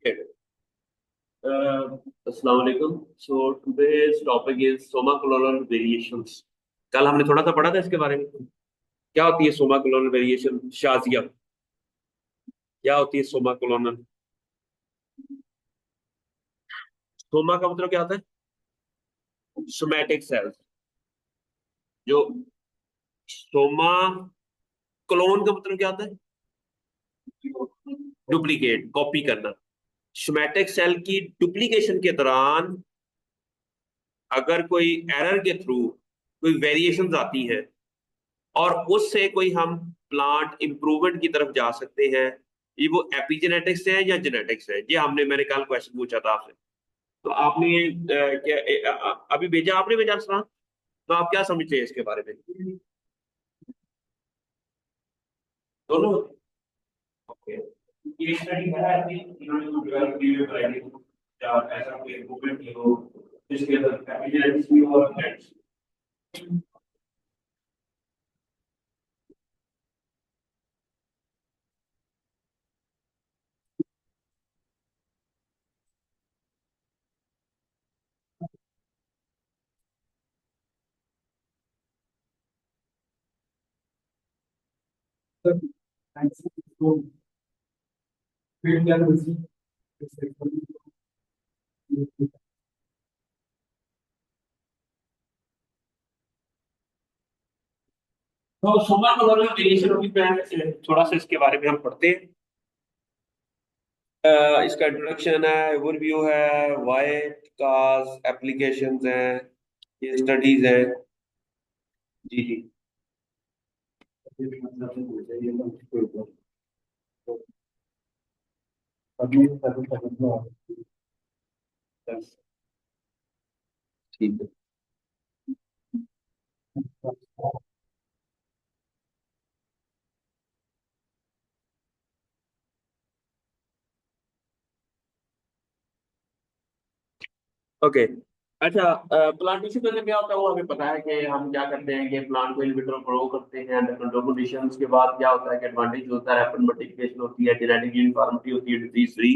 Okay. अस्सलाम वालेकुम। So today's topic is somaclonal variations. कल हमने थोड़ा सा पढ़ा था इसके बारे में। क्या होती है सोमाक्लोनल वेरिएशन? शाजिया, क्या होती है सोमाक्लोनल? सोमा का मतलब क्या होता है? Somatic cells. जो सोमा क्लोन का मतलब क्या होता है? डुप्लीकेट, कॉपी करना। सोमैटिक सेल की डुप्लीकेशन के दौरान अगर कोई एरर के थ्रू कोई वेरिएशंस आती है और उससे कोई हम प्लांट इम्प्रूवमेंट की तरफ जा सकते हैं, ये वो एपिजेनेटिक्स है या जेनेटिक्स है? ये मैंने कल क्वेश्चन पूछा था आपसे। तो आपने क्या अभी भेजा? आपने भेजा सर? तो आप क्या समझते हैं इसके बारे में? दोनों। ओके। ये स्टडी है कि इन्होंने जो डेवलप की हुई वैरायटी या ऐसा कोई इम्प्रूवमेंट की हो जिसके अंदर एपिजेनेटिक्स भी हो और जेनेटिक्स। तो सोमा कलोरल वेरिएशन होगी, मैं थोड़ा सा इसके बारे में हम पढ़ते हैं। इसका इंट्रोडक्शन है, ओवरव्यू है, व्हाई काज एप्लीकेशंस हैं, ये स्टडीज है। जी जी। ठीक है। ओके। अच्छा, प्लांट टिश्यू कल्चर क्या होता है वो हमें पता है कि हम क्या करते हैं कि प्लांट को इन विट्रो ग्रो करते हैं अंडर कंट्रोल कंडीशंस। के बाद क्या होता है कि एडवांटेज होता है, रैपिड मल्टीप्लिकेशन होती है, जेनेटिक यूनिफॉर्मिटी होती है, डिजीज फ्री,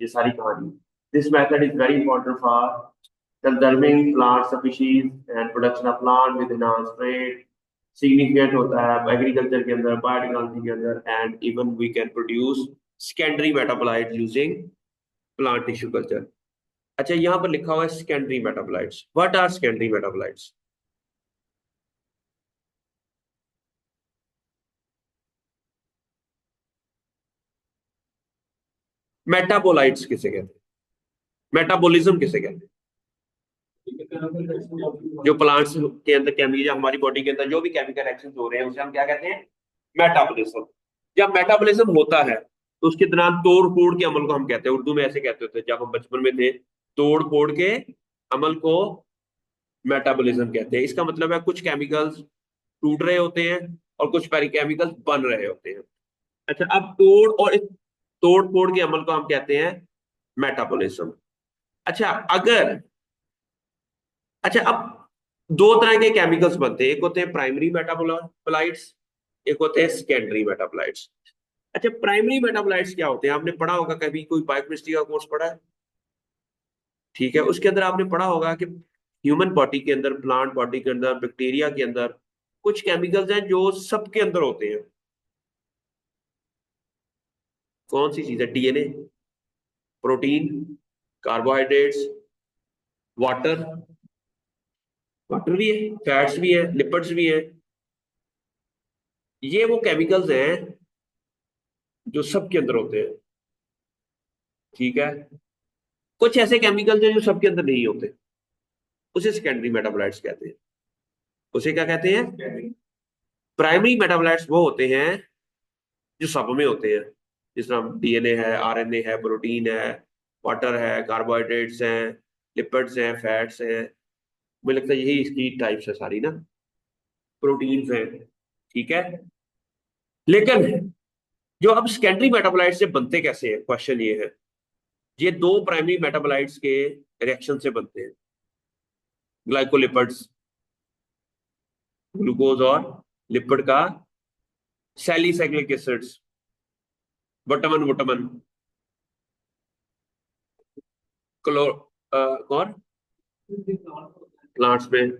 ये सारी कहानी। This method is very important for conserving plant species and production of plant with enhanced rate. Significant होता है एग्रीकल्चर के अंदर, बायोटेक्नोलॉजी के अंदर, and even we can produce secondary metabolite using plant tissue culture. अच्छा, यहाँ पर लिखा हुआ है secondary metabolites. What are secondary metabolites? Metabolites किसे कहते हैं? मेटाबॉलिज्म किसे कहते हैं? जो प्लांट्स के अंदर केमिकल, हमारी बॉडी के अंदर जो भी केमिकल एक्शन हो रहे हैं उसे हम क्या कहते हैं? मेटाबॉलिज्म। जब मेटाबॉलिज्म होता है तो उसके दौरान तोड़ फोड़ के अमल को हम कहते हैं, उर्दू में ऐसे कहते होते हैं जब हम बचपन में थे, तोड़ फोड़ के अमल को मेटाबॉलिज्म कहते हैं। इसका मतलब है कुछ केमिकल्स टूट रहे होते हैं और कुछ केमिकल्स बन रहे होते हैं। अच्छा, अब तोड़ फोड़ के अमल को हम कहते हैं मेटाबॉलिज्म। अच्छा, अगर अच्छा अब दो तरह के केमिकल्स बनते हैं, एक होते हैं प्राइमरी मेटाबोलाइट्स, एक होते हैं सेकेंडरी मेटाबोलाइट्स। अच्छा, प्राइमरी मेटाबोलाइट्स क्या होते हैं? आपने पढ़ा होगा, कभी कोई बायोकेमिस्ट्री का कोर्स पढ़ा है? ठीक है, उसके अंदर आपने पढ़ा होगा कि ह्यूमन बॉडी के अंदर, प्लांट बॉडी के अंदर, बैक्टीरिया के अंदर कुछ केमिकल्स हैं जो सबके अंदर होते हैं। कौन सी चीज है? DNA, protein, carbohydrates, water. Water भी है, फैट्स भी है, लिपिड्स भी है। ये वो केमिकल्स हैं जो सबके अंदर होते हैं। ठीक है। कुछ ऐसे केमिकल्स हैं जो सबके अंदर नहीं होते, उसे सेकेंडरी मेटाबोलाइट्स कहते हैं। उसे क्या कहते हैं? प्राइमरी मेटाबोलाइट्स वो होते हैं जो सब में होते हैं, जिस तरह डीएनए है, आरएनए है, प्रोटीन है, वाटर है, कार्बोहाइड्रेट्स हैं, लिपिड्स हैं, फैट्स हैं। मुझे लगता है यही इसकी टाइप्स है सारी ना, प्रोटीन्स हैं। ठीक है। लेकिन जो अब सेकेंडरी मेटाबोलाइट्स से बनते कैसे हैं, क्वेश्चन ये है। ये दो प्राइमरी मेटाबोलाइट्स के रिएक्शन से बनते हैं। ग्लाइकोलिपिड्स, ग्लूकोज और लिपिड का सैलिसाइक्लिक एसिड्स, विटामिन विटामिन क्लो कौन प्लांट्स में।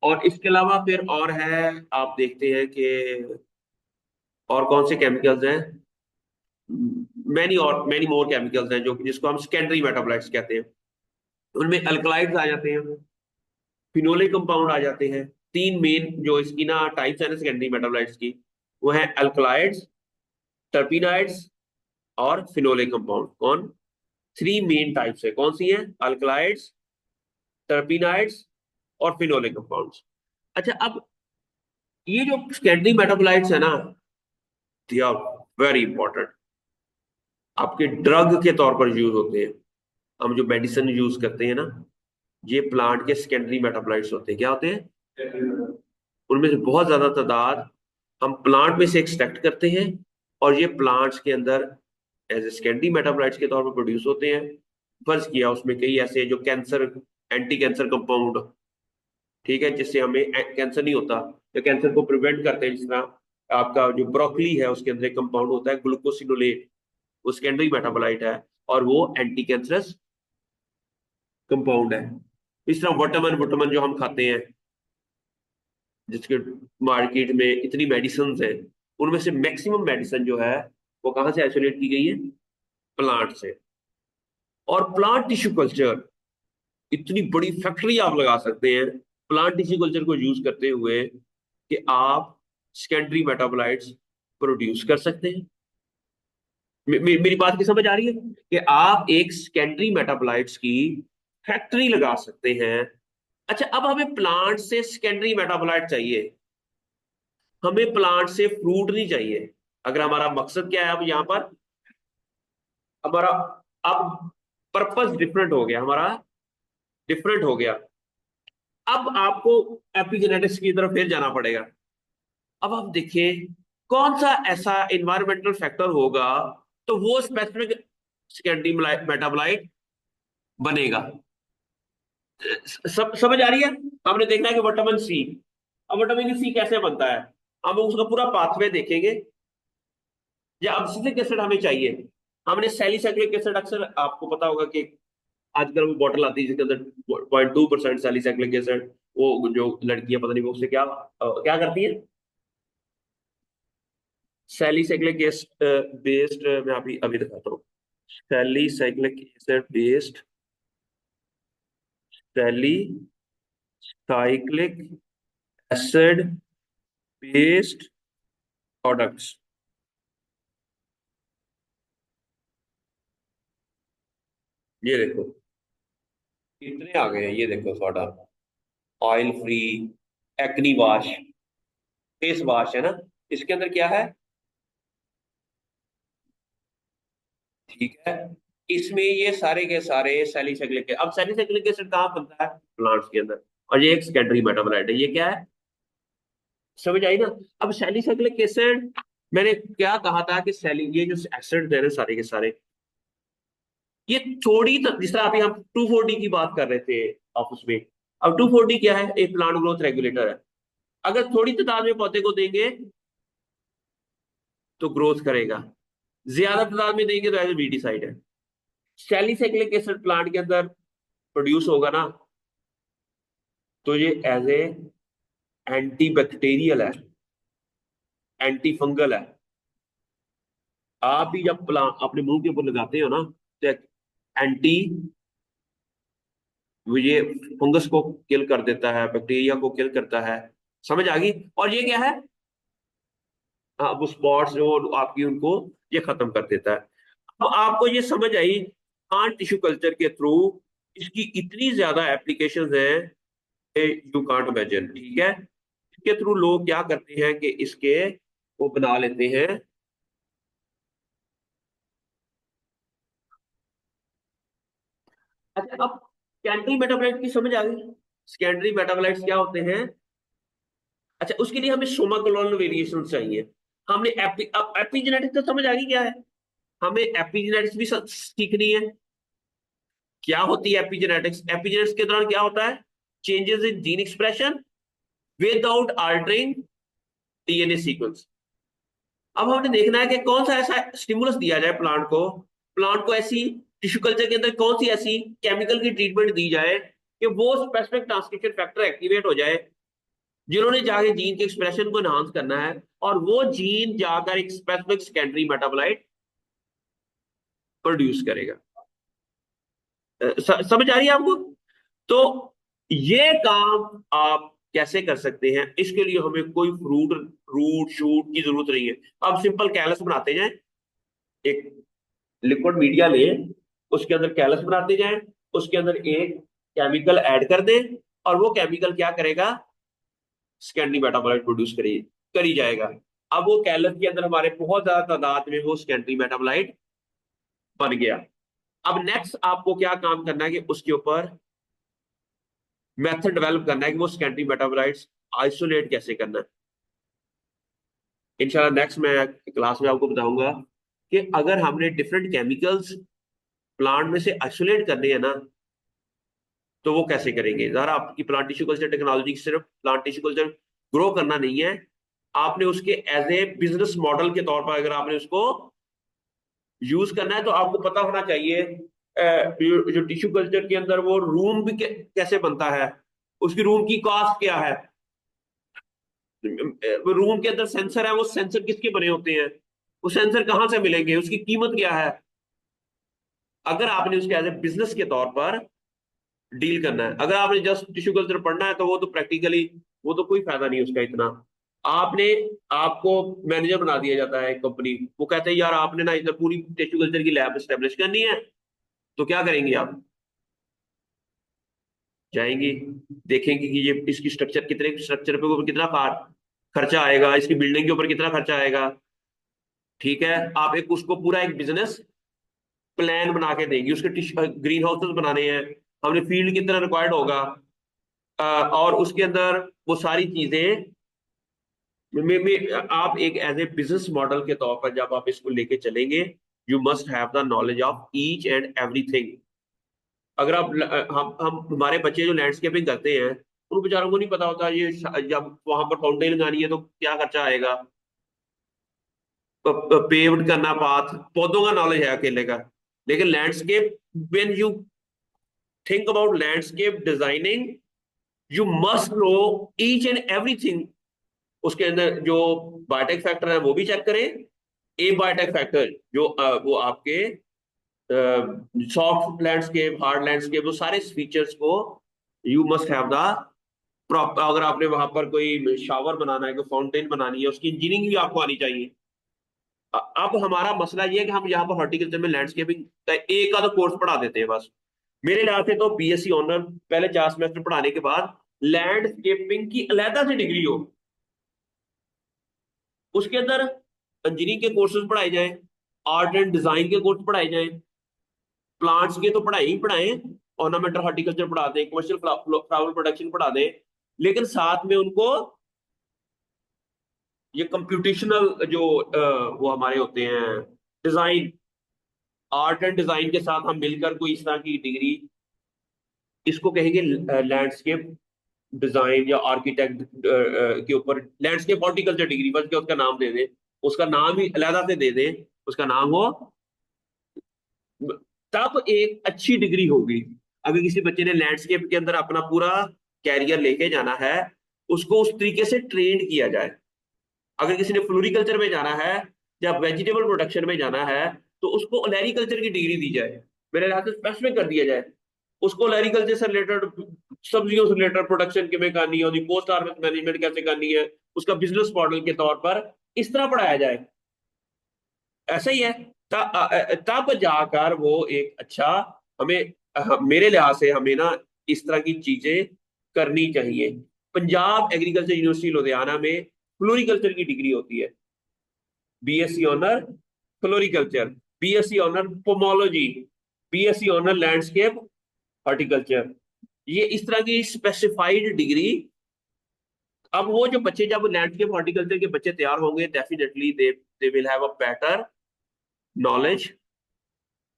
और इसके अलावा फिर और है, आप देखते हैं कि और कौन से केमिकल्स हैं, मैनी मोर केमिकल्स हैं जो जिसको हम सेकेंडरी मेटाबोलाइट्स कहते हैं। उनमें अल्कलाइड्स आ जाते हैं, फिनोलिक कंपाउंड आ जाते हैं। तीन मेन जो इसकी ना टाइप्स है ना सेकेंडरी मेटाबोलाइट्स की, वो है अल्कलाइड्स, टर्पिनाइड्स और फिनोलिक कंपाउंड। कौन? थ्री मेन टाइप्स है, कौन सी है? अल्कलाइड्स, टर्पिनाइड्स और फिनोलिक कंपाउंड्स। अच्छा, अब ये जो सेकेंडरी मेटाबोलाइट्स है ना, दे आर वेरी इंपॉर्टेंट, आपके ड्रग के तौर पर यूज होते हैं। हम जो मेडिसिन यूज करते हैं ना, ये प्लांट के सेकेंडरी मेटाबोलाइट्स होते हैं। क्या होते हैं? उनमें से बहुत ज्यादा तादाद हम प्लांट में से एक्सट्रैक्ट करते हैं, और ये प्लांट्स के अंदर एज ए सेकेंडरी मेटाबोलाइट्स के तौर पर प्रोड्यूस होते हैं। फर्ज किया उसमें कई ऐसे जो कैंसर, एंटी कैंसर कंपाउंड, ठीक है, जिससे हमें कैंसर नहीं होता, या कैंसर को प्रिवेंट करते हैं। जिस तरह आपका जो ब्रोकली है, उसके अंदर एक कंपाउंड होता है ग्लूकोसिनोलेट, वो सेकेंडरी मेटाबोलाइट है, और वो एंटी कैंसरस कंपाउंड है। इस तरह विटामिन विटामिन जो हम खाते हैं, जिसके मार्केट में इतनी मेडिसिन है, उनमें से मैक्सिमम मेडिसिन जो है वो कहाँ से आइसोलेट की गई है? प्लांट से। और प्लांट टिश्यू कल्चर, इतनी बड़ी फैक्ट्री आप लगा सकते हैं प्लांट टिश्यू कल्चर को यूज करते हुए, कि आप सेकेंडरी मेटाबोलाइट्स प्रोड्यूस कर सकते हैं। मेरी बात की समझ आ रही है कि आप एक सेकेंडरी मेटाबोलाइट्स की फैक्ट्री लगा सकते हैं। अच्छा, अब हमें प्लांट से सेकेंडरी मेटाबोलाइट चाहिए, हमें प्लांट से फ्रूट नहीं चाहिए। अगर हमारा मकसद क्या है अब यहाँ पर, हमारा अब पर्पस डिफरेंट हो गया, हमारा डिफरेंट हो गया। अब आपको एपिजेनेटिक्स की तरफ फिर जाना पड़ेगा। अब आप देखिए कौन सा ऐसा इन्वायरमेंटल फैक्टर होगा तो वो स्पेसिफिक सेकेंडरी मेटाबोलाइट बनेगा। समझ आ रही है? हमने देखना है कि विटामिन सी, अब विटामिन सी कैसे बनता है, हम उसका पूरा पाथवे देखेंगे। या अब्सिसिक एसिड हमें चाहिए, हमने सैलिसाइक्लिक एसिड, अक्सर आपको पता होगा कि आजकल वो बॉटल आती है जिसके अंदर 0.2% सैलिसाइक्लिक एसिड, वो जो लड़कियां पता नहीं वो उससे क्या क्या करती है, सैलिसाइक्लिक एसिड बेस्ड, मैं अभी अभी दिखाता हूँ। Salicylic acid based, salicylic acid based products, ये देखो कितने आ गए हैं। ये देखो soda, oil free, acne wash, face wash है ना, इसके अंदर क्या है? ठीक है, इसमें ये सारे के सारे सैलिसाइक्लिक, अब सैलिसाइक्लिक एसिड कहाँ बनता है? प्लांट्स के अंदर, और ये एक सेकेंडरी मेटाबोलाइट है। ये क्या है? समझ आई ना? अब सैलिसाइक्लिक एसिड, मैंने क्या कहा था कि सैली, ये जो एसिड है ना सारे के सारे, ये थोड़ी जिस तरह अभी हम 2,4-D की बात कर रहे थे ऑफिस में, अब 2,4-D क्या है? एक प्लांट ग्रोथ रेगुलेटर है। अगर थोड़ी तादाद में पौधे को देंगे तो ग्रोथ करेगा, ज्यादा तादाद में देंगे तो एज ए वीडीसाइड है। सैलिसाइक्लिक एसिड प्लांट के अंदर प्रोड्यूस होगा ना, तो ये एज ए एंटी बैक्टीरियल है, एंटी फंगल है। आप भी जब प्लांट अपने मुंह के ऊपर लगाते हो ना, तो एंटी, ये फंगस को किल कर देता है, बैक्टीरिया को किल करता है। समझ आ गई? और ये क्या है? हाँ, वो स्पॉट्स जो आपकी उनको ये खत्म कर देता है। अब आपको ये समझ आई प्लांट टिश्यू कल्चर के थ्रू इसकी इतनी ज्यादा एप्लीकेशंस हैं, यू कांट इमेजिन। ठीक है, इसके थ्रू लोग क्या करते हैं कि इसके वो बना लेते हैं। अच्छा, अब सेकेंडरी मेटाबोलाइट की समझ आ गई, सेकेंडरी मेटाबोलाइट्स क्या होते हैं? अच्छा, उसके लिए हमें सोमा कोलोनल वेरिएशन चाहिए। हमने अब एपिजेनेटिक्स तो समझ आ गई क्या है, हमें एपिजेनेटिक्स भी सीखनी है। क्या होती है एपिजेनेटिक्स? एपिजेनेटिक्स के दौरान क्या होता है? Changes in gene expression without altering DNA sequence. अब हमने देखना है कि कौन सा ऐसा स्टिमुलस दिया जाए प्लांट को ऐसी टिश्यू कल्चर के अंदर कौन सी ऐसी केमिकल की ट्रीटमेंट दी जाए कि वो स्पेसिफिक ट्रांसक्रिप्शन फैक्टर एक्टिवेट हो जाए, जिन्होंने जाके जीन के एक्सप्रेशन को एनहांस करना है, और वो जीन जाकर एक स्पेसिफिक सेकेंडरी मेटाबोलाइट प्रोड्यूस करेगा। समझ आ रही है आपको? तो ये काम आप कैसे कर सकते हैं, इसके लिए हमें कोई फ्रूट रूट शूट की जरूरत नहीं है। अब सिंपल कैलस बनाते जाएं, एक लिक्विड मीडिया लें, उसके अंदर कैलस बनाते जाएं, उसके अंदर एक केमिकल ऐड कर दें, और वो केमिकल क्या करेगा, सेकेंडरी मेटाबोलाइट प्रोड्यूस करी जाएगा। अब वो कैलस के अंदर हमारे बहुत ज्यादा तादाद में वो सेकेंडरी मेटाबोलाइट बन गया। अब नेक्स्ट आपको क्या काम करना है कि उसके ऊपर मेथड डेवलप करना है कि वो सेकेंडरी मेटाबोलाइट्स आइसोलेट कैसे करना है। इंशाल्लाह नेक्स्ट मैं क्लास में आपको बताऊंगा कि अगर हमने डिफरेंट केमिकल्स प्लांट में से आइसोलेट करने हैं ना, तो वो कैसे करेंगे। जरा आपकी प्लांट टिश्यू कल्चर टेक्नोलॉजी सिर्फ प्लांट टिश्यू कल्चर ग्रो करना नहीं है, आपने उसके एज ए बिजनेस मॉडल के तौर पर अगर आपने उसको यूज करना है, तो आपको पता होना चाहिए जो टिश्यू कल्चर के अंदर वो रूम भी कैसे बनता है, उसकी रूम की कॉस्ट क्या है, रूम के अंदर सेंसर है, वो सेंसर किसके बने होते हैं, वो सेंसर कहाँ से मिलेंगे, उसकी कीमत क्या है। अगर आपने उसके एज ए बिजनेस के तौर पर डील करना है, अगर आपने जस्ट टिश्यू कल्चर पढ़ना है, तो वो तो प्रैक्टिकली वो तो कोई फायदा नहीं उसका इतना। आपने आपको मैनेजर बना दिया जाता है एक कंपनी, वो कहते हैं यार आपने ना इधर पूरी टिश्यू कल्चर की लैब एस्टेब्लिश करनी है, तो क्या करेंगे आप, जाएंगे, देखेंगे कि ये इसकी स्ट्रक्चर कितने स्ट्रक्चर पे ऊपर कितना खर्चा आएगा, इसकी बिल्डिंग के ऊपर कितना खर्चा आएगा। ठीक है, आप एक उसको पूरा एक बिजनेस प्लान बना के देंगे, उसके ग्रीन हाउसेस बनाने हैं, हमने फील्ड कितना रिक्वायर्ड होगा, और उसके अंदर वो सारी चीजें आप एक एज ए बिजनेस मॉडल के तौर पर जब आप इसको लेके चलेंगे, you must have the knowledge of each and everything. अगर आप हम हमारे बच्चे जो लैंडस्केपिंग करते हैं, उन बेचारों को नहीं पता होता ये जब वहां पर फाउंटेन लगानी है तो क्या खर्चा आएगा, पेव्ड करना पाथ, पौधों का नॉलेज है अकेले का। लेकिन landscape, when you think about landscape designing, you must know each and everything. उसके अंदर जो बायोटेक फैक्टर है वो भी चेक करें, ए बायोटेक फैक्टर जो वो आपके सॉफ्ट लैंडस्केप हार्ड लैंडस्केप वो सारे फीचर्स को you must have the proper. अगर आपने वहां पर कोई शावर बनाना है, कोई फाउंटेन बनानी है, उसकी इंजीनियरिंग भी आपको आनी चाहिए। अब हमारा मसला ये है कि हम यहाँ पर हॉर्टिकल्चर में लैंडस्केपिंग का एक का तो कोर्स पढ़ा देते हैं बस। मेरे ख्याल से तो बीएससी ऑनर पहले 4 सेमेस्टर पढ़ाने के बाद लैंडस्केपिंग की अलहदा से डिग्री हो, उसके अंदर इंजीनियरिंग के कोर्सेज पढ़ाए जाएं, आर्ट एंड डिजाइन के कोर्स पढ़ाए जाएं, प्लांट्स के तो पढ़ाई ही पढ़ाएं, ऑर्नामेंटल हॉर्टिकल्चर पढ़ा दें, कमर्शियल फ्लावर प्रोडक्शन पढ़ा दें, लेकिन साथ में उनको ये कंप्यूटेशनल जो वो हमारे होते हैं डिजाइन, आर्ट एंड डिजाइन के साथ हम मिलकर कोई इस तरह की डिग्री, इसको कहेंगे लैंडस्केप डिजाइन या आर्किटेक्ट के ऊपर लैंडस्केप हॉर्टिकल्चर डिग्री, बस के उसका नाम दे दें, उसका नाम ही अलहदा से दे दें, उसका नाम हो, तब एक अच्छी डिग्री होगी। अगर किसी बच्चे ने लैंडस्केप के अंदर अपना पूरा कैरियर लेके जाना है, उसको उस तरीके से ट्रेन किया जाए। अगर किसी ने फ्लोरिकल्चर में जाना है या वेजिटेबल प्रोडक्शन में जाना है, तो उसको ओलेरिकल्चर की डिग्री दी जाए, मेरे ख्याल से स्पेसिफिक कर दिया जाए, उसको ओलेरिकल्चर से रिलेटेड सब्जियों से रिलेटेड प्रोडक्शन किमें करनी है, पोस्ट हार्वेस्ट मैनेजमेंट कैसे करनी है, उसका बिजनेस मॉडल के तौर पर इस तरह पढ़ाया जाए। ऐसा ही है, तब जाकर वो एक अच्छा हमें मेरे लिहाज से हमें ना इस तरह की चीजें करनी चाहिए। पंजाब एग्रीकल्चर यूनिवर्सिटी लुधियाना में फ्लोरिकल्चर की डिग्री होती है, BSc honour floriculture, BSc honour pomology, BSc honour landscape horticulture, ये इस तरह की स्पेसिफाइड डिग्री। अब वो जो बच्चे जब लैंडस्केप हॉर्टिकल्चर के बच्चे तैयार होंगे, definitely they will have a better knowledge.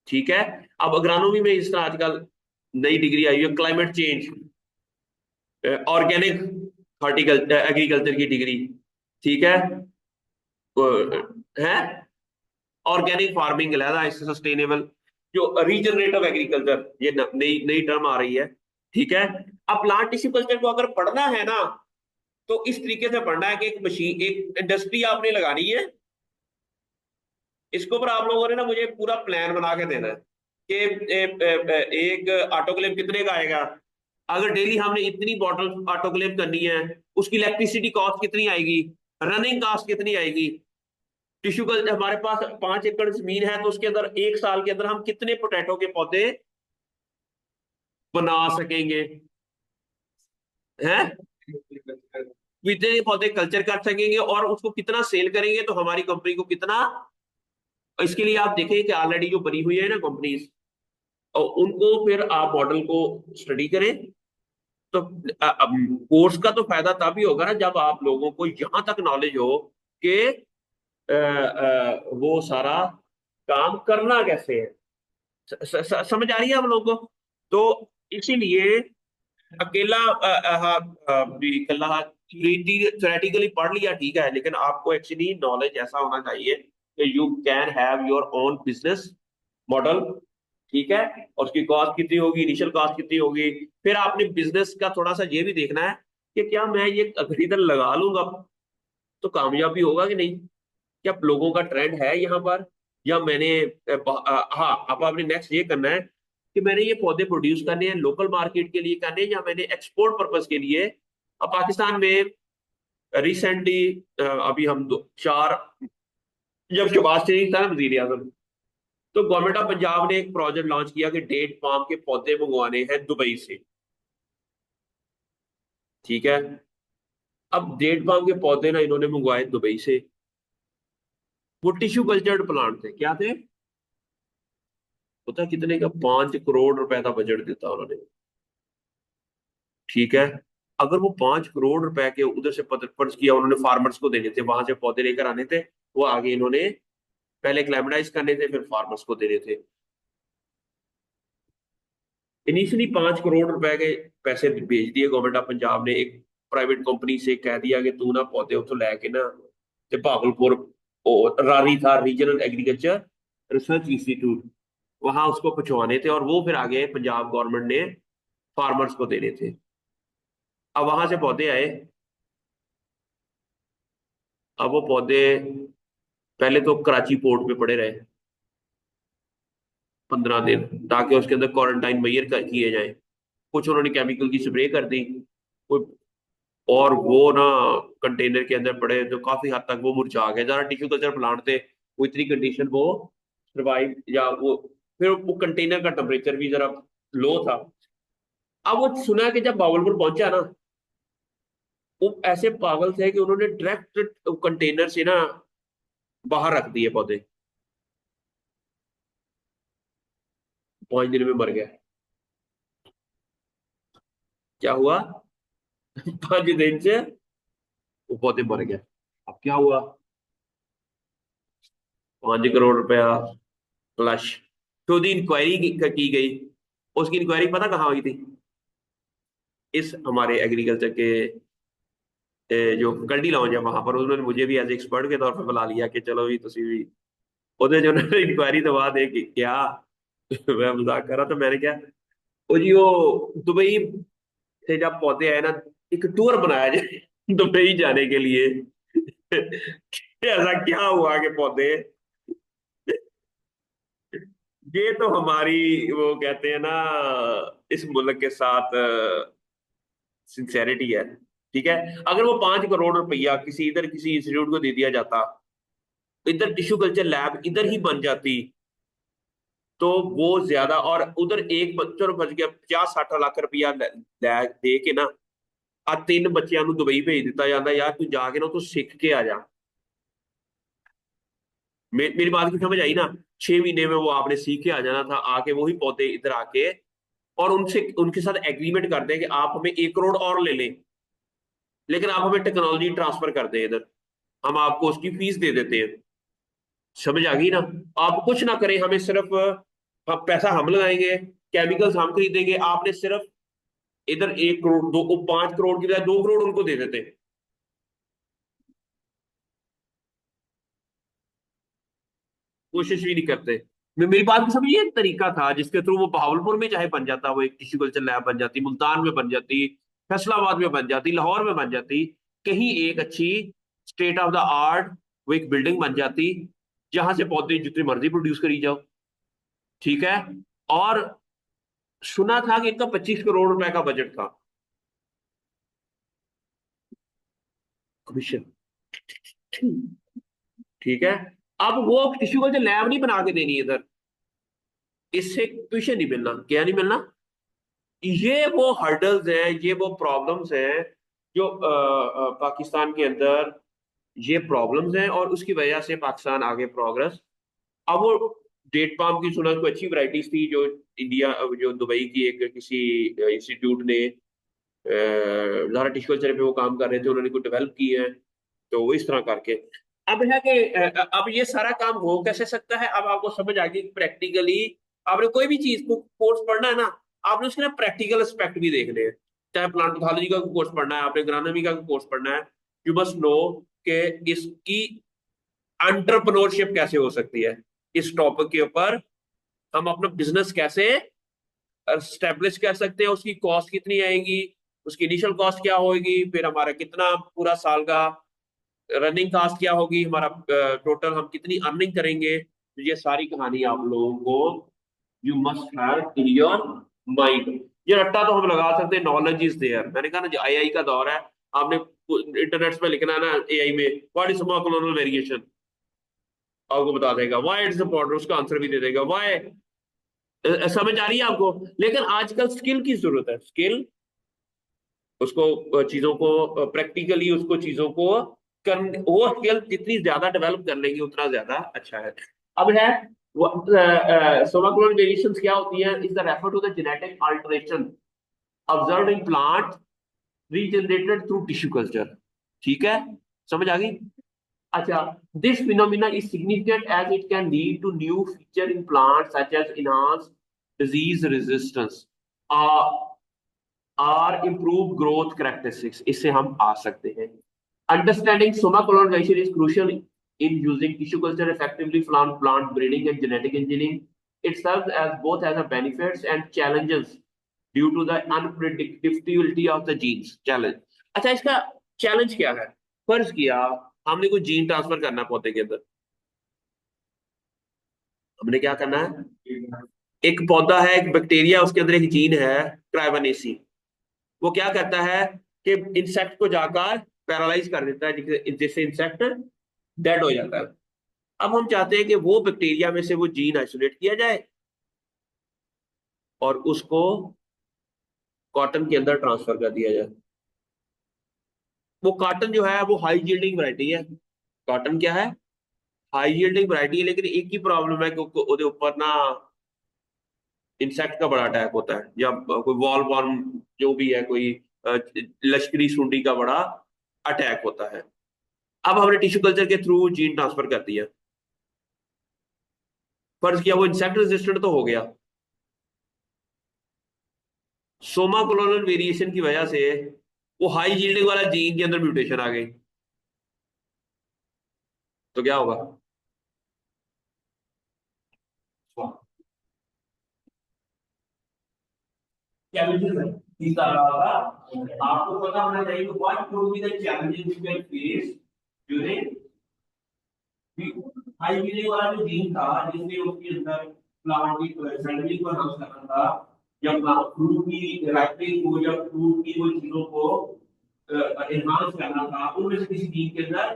ठीक है, अब अग्रानोमी में इस तरह आजकल नई डिग्री आई है, climate change organic horticulture agriculture की डिग्री। ठीक है, है ऑर्गेनिक फार्मिंग अलहदा, इससे सस्टेनेबल जो रीजनरेटिव एग्रीकल्चर, ये नई नई टर्म आ रही है। ठीक है। अब प्लांट टिश्यू कल्चर को अगर पढ़ना है ना, तो इस तरीके से पढ़ना है कि एक मशीन, एक इंडस्ट्री आपने लगानी है। इसके ऊपर आप लोगों ने ना मुझे पूरा प्लान बना के देना है कि एक ऑटोक्लेव कितने का आएगा, अगर डेली हमने इतनी बॉटल ऑटोक्लेव करनी है, उसकी इलेक्ट्रिसिटी कॉस्ट कितनी आएगी, रनिंग कॉस्ट कितनी आएगी। टिश्यू कल्चर हमारे पास 5 एकड़ जमीन है, तो उसके अंदर 1 साल के अंदर हम कितने पोटैटो के पौधे बना सकेंगे, हैं कितने पौधे कल्चर कर सकेंगे, और उसको कितना सेल करेंगे तो हमारी कंपनी को कितना। इसके लिए आप देखें कि ऑलरेडी जो बनी हुई है ना कंपनीज, और उनको फिर आप मॉडल को स्टडी करें। तो कोर्स का तो फायदा तभी होगा ना जब आप लोगों को यहां तक नॉलेज हो कि वो सारा काम करना कैसे है। समझ आ रही है हम लोगों को। तो इसीलिए अकेला हाँ, भी अकेला थ्योरेटिकली पढ़ लिया ठीक है, लेकिन आपको एक्चुअली नॉलेज ऐसा होना चाहिए कि you can have your own business model. ठीक है। और उसकी कॉस्ट कितनी होगी, इनिशियल कॉस्ट कितनी होगी। फिर आपने बिजनेस का थोड़ा सा ये भी देखना है कि क्या मैं ये अगर इधर लगा लूंगा तो कामयाबी होगा कि नहीं, क्या लोगों का ट्रेंड है यहाँ पर, या मैंने हाँ, अब आपने नेक्स्ट ये करना है कि मैंने ये पौधे प्रोड्यूस करने हैं लोकल मार्केट के लिए करने हैं, या मैंने एक्सपोर्ट पर्पज के लिए। अब पाकिस्तान में रिसेंटली अभी हम 4, जब शहबाज शरीफ था ना वजीर आजम, तो गवर्नमेंट ऑफ पंजाब ने एक प्रोजेक्ट लॉन्च किया कि डेट पाम के पौधे मंगवाने हैं दुबई से। ठीक है। अब डेट पाम के पौधे ना इन्होंने मंगवाए दुबई से। वो टिश्यू कल्चर्ड प्लांट थे, क्या थे पता कितने का, 5 करोड़ रुपए का बजट देता उन्होंने। ठीक है। अगर वो 5 करोड़ रुपए के उधर से फर्ज किया उन्होंने फार्मर्स को देने थे, वहां से पौधे लेकर आने थे, वो आगे इन्होंने पहले क्लेमेटाइज करने थे फिर फार्मर्स को देने थे। इनिशियली 5 करोड़ रुपए के पैसे भेज दिए गवर्नमेंट ऑफ पंजाब ने एक प्राइवेट कंपनी से, कह दिया कि तू ना पौधे उतो लैके ना ते भागलपुर, रारी था रीजनल एग्रीकल्चर रिसर्च इंस्टीट्यूट, वहां उसको पहुंचवाने थे, और वो फिर आगे पंजाब गवर्नमेंट ने फार्मर्स को देने थे। अब वहां से पौधे आए। अब वो पौधे पहले तो कराची पोर्ट पे पड़े रहे 15 दिन, ताकि उसके अंदर क्वारंटाइन मैयर किए जाए। कुछ उन्होंने केमिकल की स्प्रे कर दी, कोई, और वो ना कंटेनर के अंदर पड़े तो काफी हद तक वो मुरझा गए। जरा टिश्यू कल्चर प्लांट थे, वो इतनी कंडीशन वो सर्वाइव, या वो फिर वो कंटेनर का टेम्परेचर भी जरा लो था। अब वो सुना कि जब बावलपुर पहुंचा ना, वो ऐसे पागल थे कि उन्होंने डायरेक्ट कंटेनर से ना बाहर रख दिए पौधे। 5 दिन में मर गया। क्या हुआ? 5 दिन से वो पौधे मर गए। अब क्या हुआ? 5 करोड़ रुपया फ्लश। तो उसकी इंक्वायरी की गई। उसकी इंक्वायरी पता कहाँ हुई थी? इस हमारे एग्रीकल्चर के जो कंडी लॉन्च है वहां पर, उन्होंने मुझे भी एज एक्सपर्ट के तौर पर बुला लिया कि चलो भी तुसी भी ਉਹਦੇ जो उन्होंने इंक्वायरी दवा दे कि क्या मैं मजाक कर रहा था, मैंने क्या, वो जी वो दुबई से जब पौधे आए ना, एक टूर बनाया जाए दुबई जाने के लिए कि ऐसा क्या हुआ कि पौधे, ये तो हमारी, वो कहते हैं ना, इस मुल्क के साथ सिंसेरिटी है। ठीक है। अगर वो 5 करोड़ रुपया किसी इधर किसी इंस्टीट्यूट को दे दिया जाता, इधर टिश्यू कल्चर लैब इधर ही बन जाती, तो वो ज्यादा, और उधर एक बच्चों बच गया 50-60 लाख रुपया दे के ना, आ 3 ਬੱਚਿਆਂ ਨੂੰ ਦੁਬਈ ਭੇਜ ਦਿੱਤਾ ਜਾਂਦਾ, यार तू जाके ना तू सीख के आ जा। मेरी बात की समझ आई ना? 6 महीने में वो आपने सीख के आ जाना था, आके वही पौधे इधर आके, और उनसे उनके साथ एग्रीमेंट कर दें कि आप हमें 1 करोड़ और ले लें, लेकिन आप हमें टेक्नोलॉजी ट्रांसफर कर दें इधर, हम आपको उसकी फीस दे देते हैं। समझ आ गई ना? आप कुछ ना करें, हमें सिर्फ पैसा हम लगाएंगे, केमिकल्स हम खरीदेंगे, आपने सिर्फ इधर 1 करोड़, दो 5 करोड़ की बजाय 2 करोड़ उनको दे देते। कोशिश भी नहीं करते। मेरी बात को समझिए, एक तरीका था जिसके थ्रू वो बहावलपुर में चाहे बन जाता, वो एक टिश्यू कल्चर लैब बन जाती, मुल्तान में बन जाती, फैसलाबाद में बन जाती, लाहौर में बन जाती, कहीं एक अच्छी स्टेट ऑफ द आर्ट वो एक बिल्डिंग बन जाती, जहां से पौधे जितनी मर्जी प्रोड्यूस करी जाओ। ठीक है। और सुना था कि इनका 25 करोड़ रुपए का बजट था, कमीशन। ठीक है। अब वो टिश्यू कल्चर लैब नहीं बना के देनी इधर, इससे कमीशन नहीं मिलना, क्या नहीं मिलना। ये वो हर्डल्स हैं, ये वो प्रॉब्लम्स हैं जो पाकिस्तान के अंदर ये प्रॉब्लम्स हैं, और उसकी वजह से पाकिस्तान आगे प्रोग्रेस। अब वो डेट पाम की सुना कोई अच्छी वैरायटीज थी जो इंडिया, जो दुबई की एक किसी इंस्टीट्यूट ने ज़ारा टिश्यू कल्चर पे वो काम कर रहे थे, उन्होंने कुछ डेवलप की है। तो वो इस तरह करके अब है कि अब ये सारा काम हो कैसे सकता है, अब आपको समझ आ गई प्रैक्टिकली। आपने कोई भी चीज को कोर्स पढ़ना है ना, आपने उसके ना प्रैक्टिकल एस्पेक्ट भी देखने हैं। चाहे प्लांट पैथोलॉजी का कोर्स पढ़ना है, आपने एग्रोनॉमी का कोर्स पढ़ना है, यू मस्ट नो कि इसकी एंटरप्रेन्योरशिप कैसे हो सकती है, इस टॉपिक के ऊपर हम अपना बिजनेस कैसे स्टेब्लिश कर सकते हैं, उसकी कॉस्ट कितनी आएगी, उसकी इनिशियल कॉस्ट क्या होगी, फिर हमारा कितना पूरा साल का रनिंग कॉस्ट क्या होगी, हमारा टोटल हम कितनी अर्निंग करेंगे। तो ये सारी कहानी आप लोगों को you must have in your mind. ये रट्टा तो हम लगा सकते हैं, नॉलेज इज देयर। मैंने कहा ना जो आई का दौर है, आपने इंटरनेट पे लिखना है ना एआई में व्हाट इज मोनोक्लोनल वेरिएशन, आपको बता देगा। व्हाई इट्स इंपॉर्टेंट, उसका आंसर भी दे देगा व्हाई। समझ आ रही है आपको। लेकिन आजकल स्किल की जरूरत है, स्किल, उसको चीजों को प्रैक्टिकली उसको चीजों को कर, वो स्किल जितनी ज्यादा डेवलप कर लेंगे उतना ज्यादा अच्छा है। अब है सोमाक्लोनल वेरिएशंस क्या होती है, is the refer to the genetic alteration observed in plant regenerated through tissue culture. ठीक है, समझ आ गई। अच्छा, this phenomena is significant as it can lead to new feature in plant such as enhance disease resistance और improve growth characteristics, इससे हम आ सकते हैं। Understanding soma colonization is crucial in using tissue culture effectively for plant breeding and genetic engineering. It serves as both as a benefits and challenges due to the unpredictability of the genes. Challenge, अच्छा इसका challenge क्या है। फर्ज किया हमने कोई gene transfer करना है पौधे के अंदर, हमने क्या करना है, एक पौधा है, एक बैक्टीरिया, उसके अंदर एक जीन है क्राइवनेसी। वो क्या करता है कि इंसेक्ट को जाकर पैरालाइज कर देता है, जिससे इंसेक्ट डेड हो जाता है। अब हम चाहते हैं कि वो बैक्टीरिया में से वो जीन आइसोलेट किया जाए और उसको कॉटन के अंदर ट्रांसफर कर दिया जाए। वो कॉटन जो है वो हाई यील्डिंग वैरायटी है। कॉटन क्या है, हाई यील्डिंग वैरायटी है, लेकिन एक ही प्रॉब्लम है कि उसके ऊपर ना इंसेक्ट का बड़ा अटैक होता है, या कोई वॉल वॉर्म जो भी है, कोई लश्करी सुंडी का बड़ा अटैक होता है। अब हमने टिश्यू कल्चर के थ्रू जीन ट्रांसफर कर दिया, फर्ज किया वो इंसेक्ट रेजिस्टेंट तो हो गया, सोमा कोलोनल वेरिएशन की वजह से वो हाई यील्डिंग वाला जीन के अंदर म्यूटेशन आ गई, तो क्या होगा। Challenges है, तीसरा होगा, आपको पता होना चाहिए what would be the challenges you can face during high yielding वाला जो जीन था, जिसमें उसके अंदर प्लांट की सेंडलिंग को अनाउंस करना था, या फ्रूट की राइपनिंग को, या फ्रूट की वो चीजों को एनहांस करना था, उनमें से किसी जीन के अंदर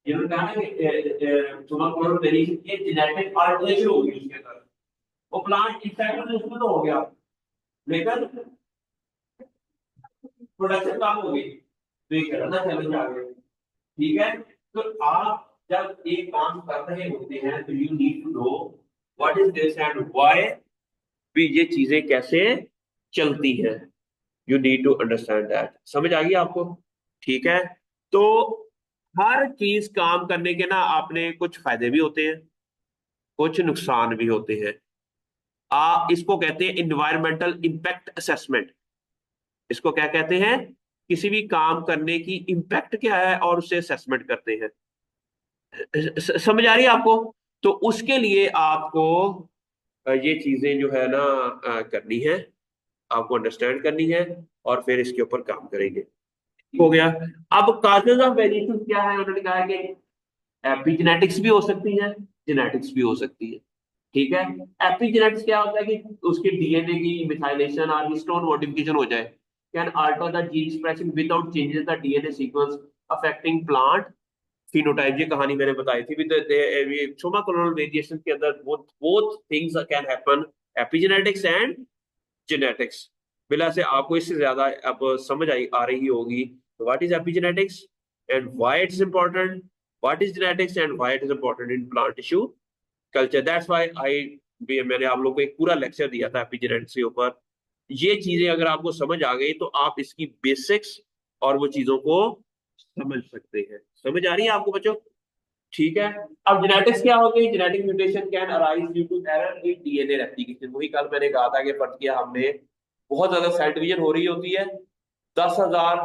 जिन्होंने कहा ना कि सोमाक्लोनल वेरिएशन की जेनेटिक अल्टरेशन होगी उसके अंदर, वो प्लांट इंसेक्ट में उसमें तो हो गया, लेकिन प्रोडक्शन कम हो गई, तो ये करना चैलेंज आ गया। ठीक है। तो आप जब एक काम कर रहे होते हैं तो you need to know what is this and why, भी ये चीजें कैसे चलती हैं, you need to understand that. समझ आ गई आपको। ठीक है। तो हर चीज काम करने के ना आपने कुछ फायदे भी होते हैं, कुछ नुकसान भी होते हैं। इसको कहते हैं इन्वायरमेंटल इम्पैक्ट असेसमेंट। इसको क्या कहते हैं, किसी भी काम करने की इम्पैक्ट क्या है और उससे असेसमेंट करते हैं। समझ आ रही है आपको। तो उसके लिए आपको ये चीजें जो है ना करनी है, आपको अंडरस्टैंड करनी है, और फिर इसके ऊपर काम करेंगे। हो गया। अब काजेज ऑफ वेरिएशन क्या है, उन्होंने कहा है कि एपिजेनेटिक्स भी हो सकती है, जेनेटिक्स भी हो सकती है। ठीक है। एपिजेनेटिक्स क्या होता है कि उसके डीएनए की मिथाइलेशन और हिस्टोन मॉडिफिकेशन हो जाए, can alter the gene expression without changes the DNA sequence affecting plant phenotype. ये कहानी मैंने बताई थी विद ये सोमा क्लोनल वेरिएशन के अंदर both things can happen, epigenetics and genetics. बिला से आपको इससे ज्यादा अब समझ आई आ रही होगी what is epigenetics and why it is important, what is genetics and why it is important in plant tissue culture. That's why I मैंने आप लोगों को एक पूरा लेक्चर दिया था एपिजेनेटिक्स के ऊपर। ये चीजें अगर आपको समझ आ गई तो आप इसकी बेसिक्स और वो चीजों को समझ सकते हैं। समझ आ रही है आपको बच्चों? ठीक है। अब जेनेटिक्स क्या हो गई, genetic mutation can arise due to error in DNA replication. वही कल मैंने कहा था कि फर्ज किया हमने, बहुत ज्यादा सेल डिवीजन हो रही होती है, 10,000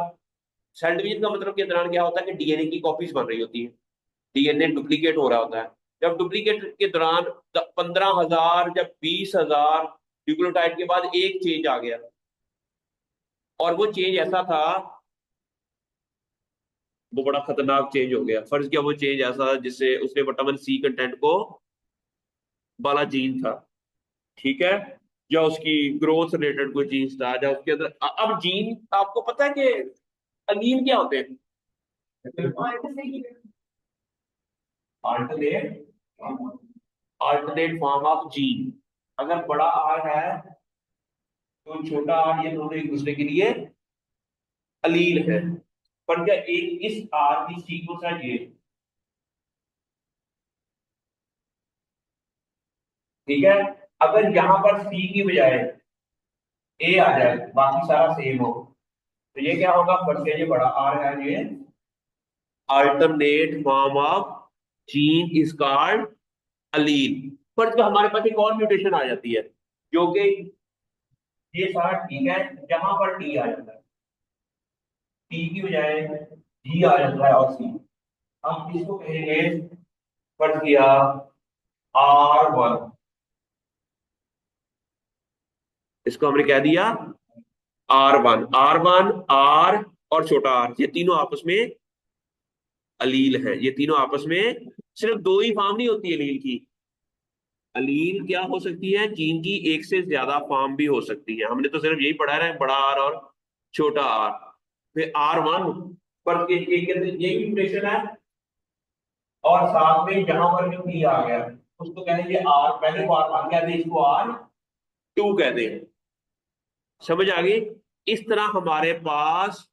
सेल डिवीजन का मतलब के दौरान क्या होता है कि डीएनए की कॉपीज बन रही होती है, डीएनए डुप्लीकेट हो रहा होता है। जब डुप्लीकेट के दौरान 15,000 जब 20,000 न्यूक्लियोटाइड के बाद एक चेंज आ गया, और वो चेंज ऐसा था, वो बड़ा खतरनाक चेंज हो गया। फर्ज किया वो चेंज ऐसा जिससे उसने विटामिन सी कंटेंट को वाला जीन था, ठीक है, या उसकी ग्रोथ रिलेटेड कोई जीन्स था, या उसके अंदर अब जीन आपको पता है कि अलील क्या होते हैं? Alternate alternate form of gene. अगर बड़ा आर है तो छोटा आर, ये दोनों एक दूसरे के लिए अलील है। पर क्या एक इस आर की सीक्वेंस है ये, ठीक है। अगर यहां पर सी की बजाय ए आ जाए, बाकी सारा सेम हो, तो ये क्या होगा? फर्स्ट ये बड़ा आर है, ये alternate form of gene is called allele. पर जो हमारे पास एक और म्यूटेशन आ जाती है, जो कि ये सारा ठीक है, जहां पर टी आ जाता है, टी की बजाय जी आ जाता है और सी, हम इसको कहेंगे, फर्ज किया R1, इसको हमने कह दिया R1। R1 R और छोटा आर, ये तीनों आपस में अलील है। ये तीनों आपस में, सिर्फ दो ही फॉर्म नहीं होती अलील की, अलील क्या हो सकती है, जीन की एक से ज्यादा फॉर्म भी हो सकती है। हमने तो सिर्फ यही पढ़ा है, बड़ा आर और छोटा आर। फिर R1 पर यही म्यूटेशन है, और साथ में जहां पर भी P आ गया उसको कहेंगे आर, पहले को R1 कहते हैं, इसको R2 कहते हैं। समझ आ गई? इस तरह हमारे पास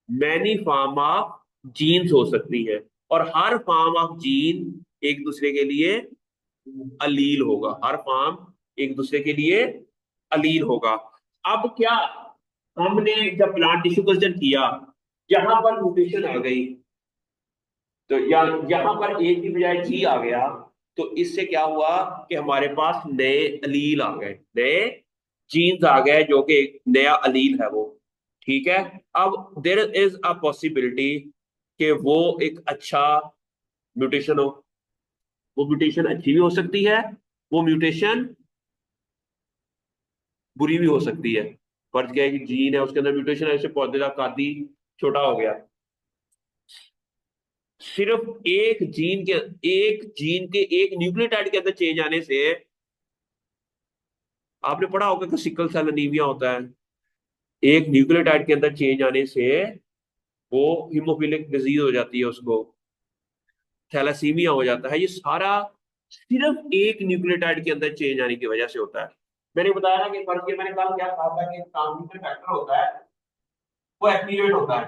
मैनी फॉर्म ऑफ जीन्स हो सकती है, और हर फॉर्म ऑफ जीन एक दूसरे के लिए अलील होगा। हर फॉर्म एक दूसरे के लिए अलील होगा। अब क्या, हमने जब प्लांट टिश्यू कल्चर किया, यहां पर म्यूटेशन आ गई, तो यहां पर एक की बजाय जी आ गया, तो इससे क्या हुआ कि हमारे पास नए अलील आ गए, नए जीन्स आ गए, जो कि एक नया अलील है वो। ठीक है। अब देर इज अ पॉसिबिलिटी कि वो एक अच्छा म्यूटेशन हो। वो म्यूटेशन अच्छी भी हो सकती है, वो म्यूटेशन बुरी भी हो सकती है। फर्ज क्या है कि जीन है, उसके अंदर म्यूटेशन है, ऐसे पौधे का कादी छोटा हो गया। सिर्फ एक जीन के एक न्यूक्लियोटाइड के अंदर चेंज आने से, आपने पढ़ा होगा कि सिकल सेल अनीमिया होता है, एक न्यूक्लियोटाइड के अंदर चेंज आने से वो हीमोफिलिक डिजीज हो जाती है, उसको थैलासीमिया हो जाता है। ये सारा सिर्फ एक न्यूक्लियोटाइड के अंदर चेंज आने की वजह से होता है। मैंने बताया ना कि फर्क ये, मैंने कल क्या कहा था कि ट्रांसक्रिप्शन फैक्टर होता है, वो एक्टिवेट होता है।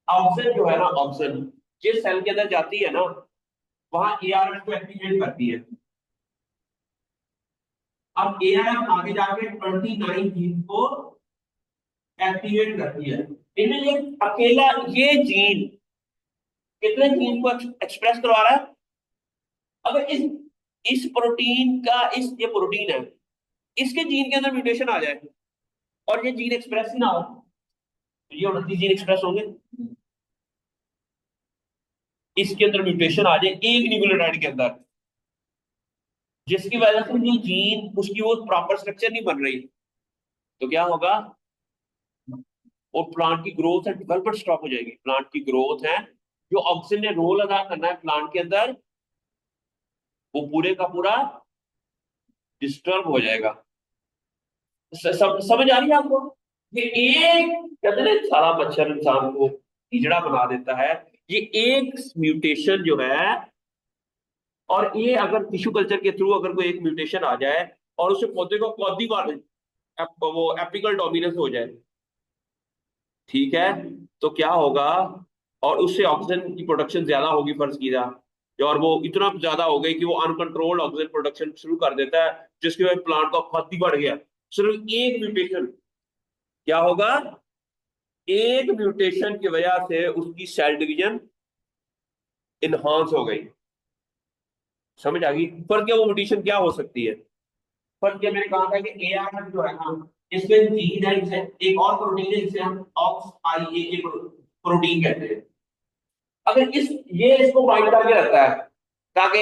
ऑक्सीजन जो है ना, ऑक्सीजन जिस सेल के अंदर जाती है ना, वहां एआरएफ को एक्टिवेट करती है। अब एआरएफ आगे जाके 29 जीन को एक्टिवेट करती है। इनमें ये अकेला ये जीन कितने जीन को एक्सप्रेस करवा रहा है? अगर इस प्रोटीन का, इस ये प्रोटीन है, इसके जीन के अंदर म्यूटेशन आ जाए और ये जीन एक्सप्रेस ही ना हो, तो ये 29 जीन एक्सप्रेस होंगे। इसके अंदर म्यूटेशन आ जाए एक न्यूक्लियोटाइड के अंदर, जिसकी वजह से जो जीन उसकी वो प्रॉपर स्ट्रक्चर नहीं बन रही, तो क्या होगा, और प्लांट की ग्रोथ है डेवलपमेंट स्टॉप हो जाएगी। प्लांट की ग्रोथ है, जो ऑक्सीजन ने रोल अदा करना है प्लांट के अंदर, वो पूरे का पूरा डिस्टर्ब हो जाएगा। समझ आ रही है आपको? ये एक, कहते हैं ना, सारा मच्छर इंसान को हिजड़ा बना देता है। ये एक म्यूटेशन जो है, और ये अगर टिश्यू कल्चर के थ्रू अगर कोई एक म्यूटेशन आ जाए और उसे पौधे को कौदी बार वो एपिकल डोमिनेंस हो जाए, ठीक है, तो क्या होगा, और उससे ऑक्सीजन की प्रोडक्शन ज्यादा होगी फर्ज कीजिए, और वो इतना ज्यादा हो गई कि वो अनकंट्रोल्ड ऑक्सीजन प्रोडक्शन शुरू कर देता है, जिसकी वजह से प्लांट का खत ही बढ़ गया। सिर्फ एक म्यूटेशन, क्या होगा, एक म्यूटेशन की वजह से उसकी सेल डिवीजन इनहांस हो गई। समझ आ गई फर्क? क्या वो म्यूटेशन क्या हो सकती है? फर्क क्या, मैंने कहा था कि एआरएफ जो है ना, इसमें जीन है, इसे एक और प्रोटीन है जिसे हम ऑक्स आई ए प्रोटीन कहते हैं। अगर ये इसको बाइंड करके रखता है ताकि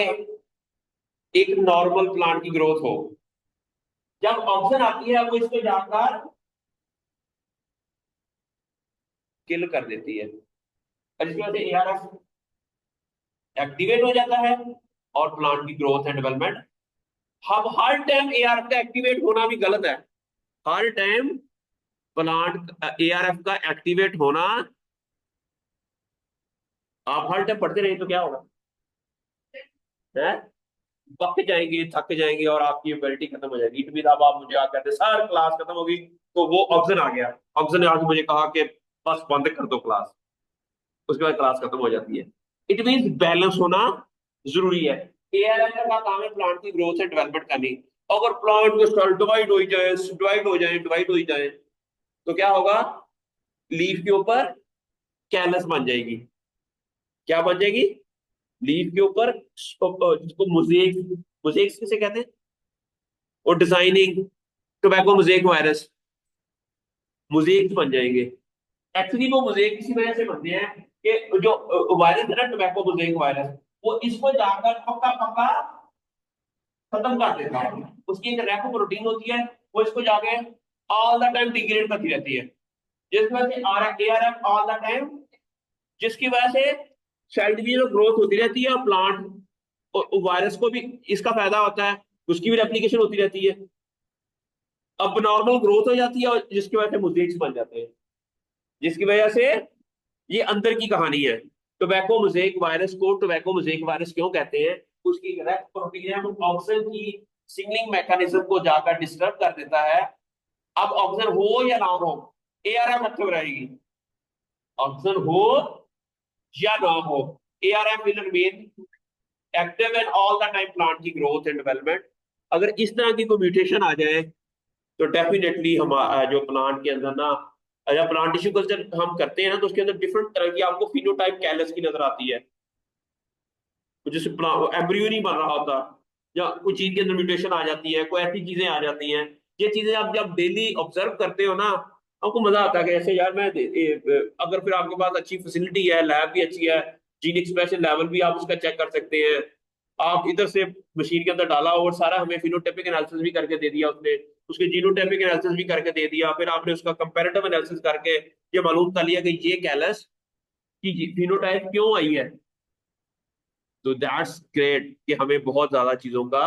एक नॉर्मल प्लांट की ग्रोथ हो, जब ऑक्सीजन आती है वो इसको जाकर किल कर देती है, और इसकी वजह से एआरएफ एक्टिवेट हो जाता है और प्लांट की ग्रोथ एंड डेवलपमेंट। अब हर टाइम एआरएफ का एक्टिवेट होना भी गलत है। हर टाइम प्लांट एआरएफ का एक्टिवेट होना, आप हर टाइम पढ़ते रहिए तो क्या होगा, है, पक जाएंगे, थक जाएंगे और आपकी एबिलिटी खत्म हो जाएगी। इट मीन अब आप मुझे आकर कहते सर क्लास खत्म होगी, तो वो ऑक्सीजन आ गया, ऑक्सीजन ने आके मुझे कहा कि बस बंद कर दो क्लास, उसके बाद क्लास खत्म हो जाती है। इट मीन बैलेंस होना जरूरी है। एआरएम का काम है प्लांट की ग्रोथ एंड डेवलपमेंट करनी। अगर प्लांट के सेल डिवाइड हो जाए तो क्या होगा, लीफ के ऊपर कैलस बन जाएगी। क्या बन जाएगी? लीफ के ऊपर जिसको मोजेक, मोजेक किसे कहते हैं, और designing, tobacco mosaic virus, mosaic बन जाएंगे। एक्चुअली वो मोजेक इसी वजह से बनते हैं कि जो वायरस है ना, टोबैको मोजेक वायरस, वो इसको जाकर पक्का पक्का खत्म कर देता है। उसकी एक रेपो प्रोटीन होती है, वो इसको जाके ऑल द टाइम डिग्रेड करती रहती है, जिस वजह से एआरएफ ऑल द टाइम, जिसकी वजह से सेल डिवीजन और ग्रोथ होती रहती है, और प्लांट और वायरस को भी इसका फायदा होता है, उसकी भी रेप्लिकेशन होती रहती है। अब नॉर्मल ग्रोथ हो जाती है और जिसकी वजह से मोजेक्स बन जाते हैं, जिसकी वजह से ये अंदर की कहानी है। टोबैको मोजेक वायरस को टोबैको मोजेक वायरस क्यों कहते हैं? उसकी रेप प्रोटीन है, वो ऑक्सीजन की सिग्नलिंग मैकेनिज्म को जाकर डिस्टर्ब कर देता है। अब ऑक्सीजन हो या ना हो, एआरएम एक्टिव रहेगी। ऑक्सीजन हो या ना हो, ARM will remain active and all the time plant की ग्रोथ एंड डेवलपमेंट। अगर इस तरह की कोई म्यूटेशन आ जाए तो डेफिनेटली हम जो प्लांट के अंदर ना, जब प्लांट टिश्यू कल्चर हम करते हैं ना, तो उसके अंदर डिफरेंट तरह की आपको फिनोटाइप कैलस की नजर आती है। तो जैसे एम्ब्रियो नहीं बन रहा होता, या कोई चीज के अंदर म्यूटेशन आ जाती है, कोई ऐसी चीजें आ जाती हैं। ये चीजें आप जब डेली ऑब्जर्व करते हो ना, आपको मजा आता है कि ऐसे यार अगर फिर आपके पास अच्छी फैसिलिटी है, लैब भी अच्छी है, जीन एक्सप्रेशन लेवल भी आप उसका चेक कर सकते हैं। आप इधर से मशीन के अंदर डाला और सारा हमें फिनोटाइपिक एनालिसिस भी करके दे दिया उसने, उसके जीनोटाइपिक एनालिसिस भी करके दे दिया, फिर आपने उसका कंपैरेटिव एनालिसिस करके ये मालूम कर लिया कि ये कैलस की फिनोटाइप क्यों आई है। तो दैट्स ग्रेट कि हमें बहुत ज्यादा चीजों का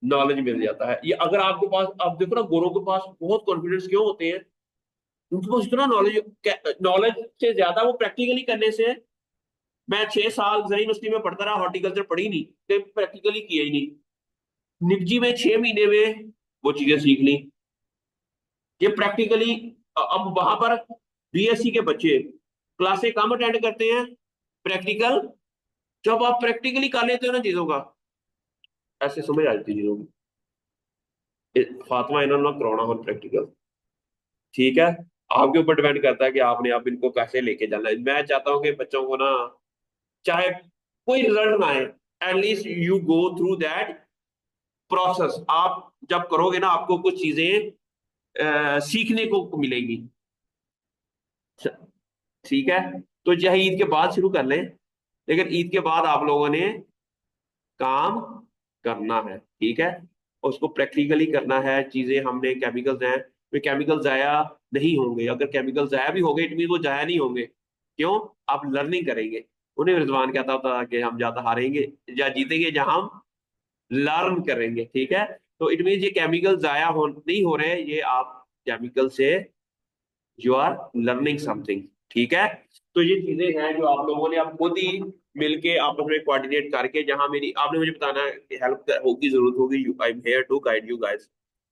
नॉलेज मिल जाता है। ये अगर आपके पास, आप देखो ना, गोरों के पास बहुत कॉन्फिडेंस क्यों होते हैं, उनके पास इतना नॉलेज, नॉलेज से ज्यादा वो प्रैक्टिकली करने से। मैं 6 साल जरी यूनिवर्सिटी में पढ़ता रहा, हॉर्टिकल्चर पढ़ी नहीं, प्रैक्टिकली किया ही नहीं। निपजी में 6 महीने में वो चीजें सीख ली, ये प्रैक्टिकली। अब वहां पर बीएससी के बच्चे क्लासें कम अटेंड करते हैं, प्रैक्टिकल, जब आप प्रैक्टिकली कर लेते हो ना चीजों का, ऐसे समझ आ जाती है चीजों की। फातिमा इन्होंने करवाना हो प्रैक्टिकल, ठीक है, आपके ऊपर डिपेंड करता है कि आपने आप इनको कैसे लेके जाना है। मैं चाहता हूँ कि बच्चों को ना, चाहे कोई रिजल्ट ना आए, at least you go through that process. आप जब करोगे ना, आपको कुछ चीजें सीखने को मिलेगी। ठीक है, तो चाहे ईद के बाद शुरू कर लें, लेकिन ईद के बाद आप लोगों ने काम करना है, ठीक है। उसको प्रैक्टिकली करना है, चीजें हमने केमिकल्स हैं, वे केमिकल जाया नहीं होंगे। अगर केमिकल जाया भी हो गए, इट मीन वो जाया नहीं होंगे। क्यों? आप लर्निंग करेंगे। उन्हें रिजवान कहता था कि हम ज्यादा हारेंगे या जीतेंगे जहां हम लर्न करेंगे, ठीक है। तो इट मीन ये केमिकल जाया हो नहीं हो रहे, ये आप केमिकल से यू आर लर्निंग समथिंग, ठीक है। तो ये चीजें हैं जो आप लोगों ने अब खुद ही मिलके आपस में कोऑर्डिनेट करके, जहां मेरी आपने मुझे बताना है कि हेल्प होगी, जरूरत होगी, I am here to guide you guys.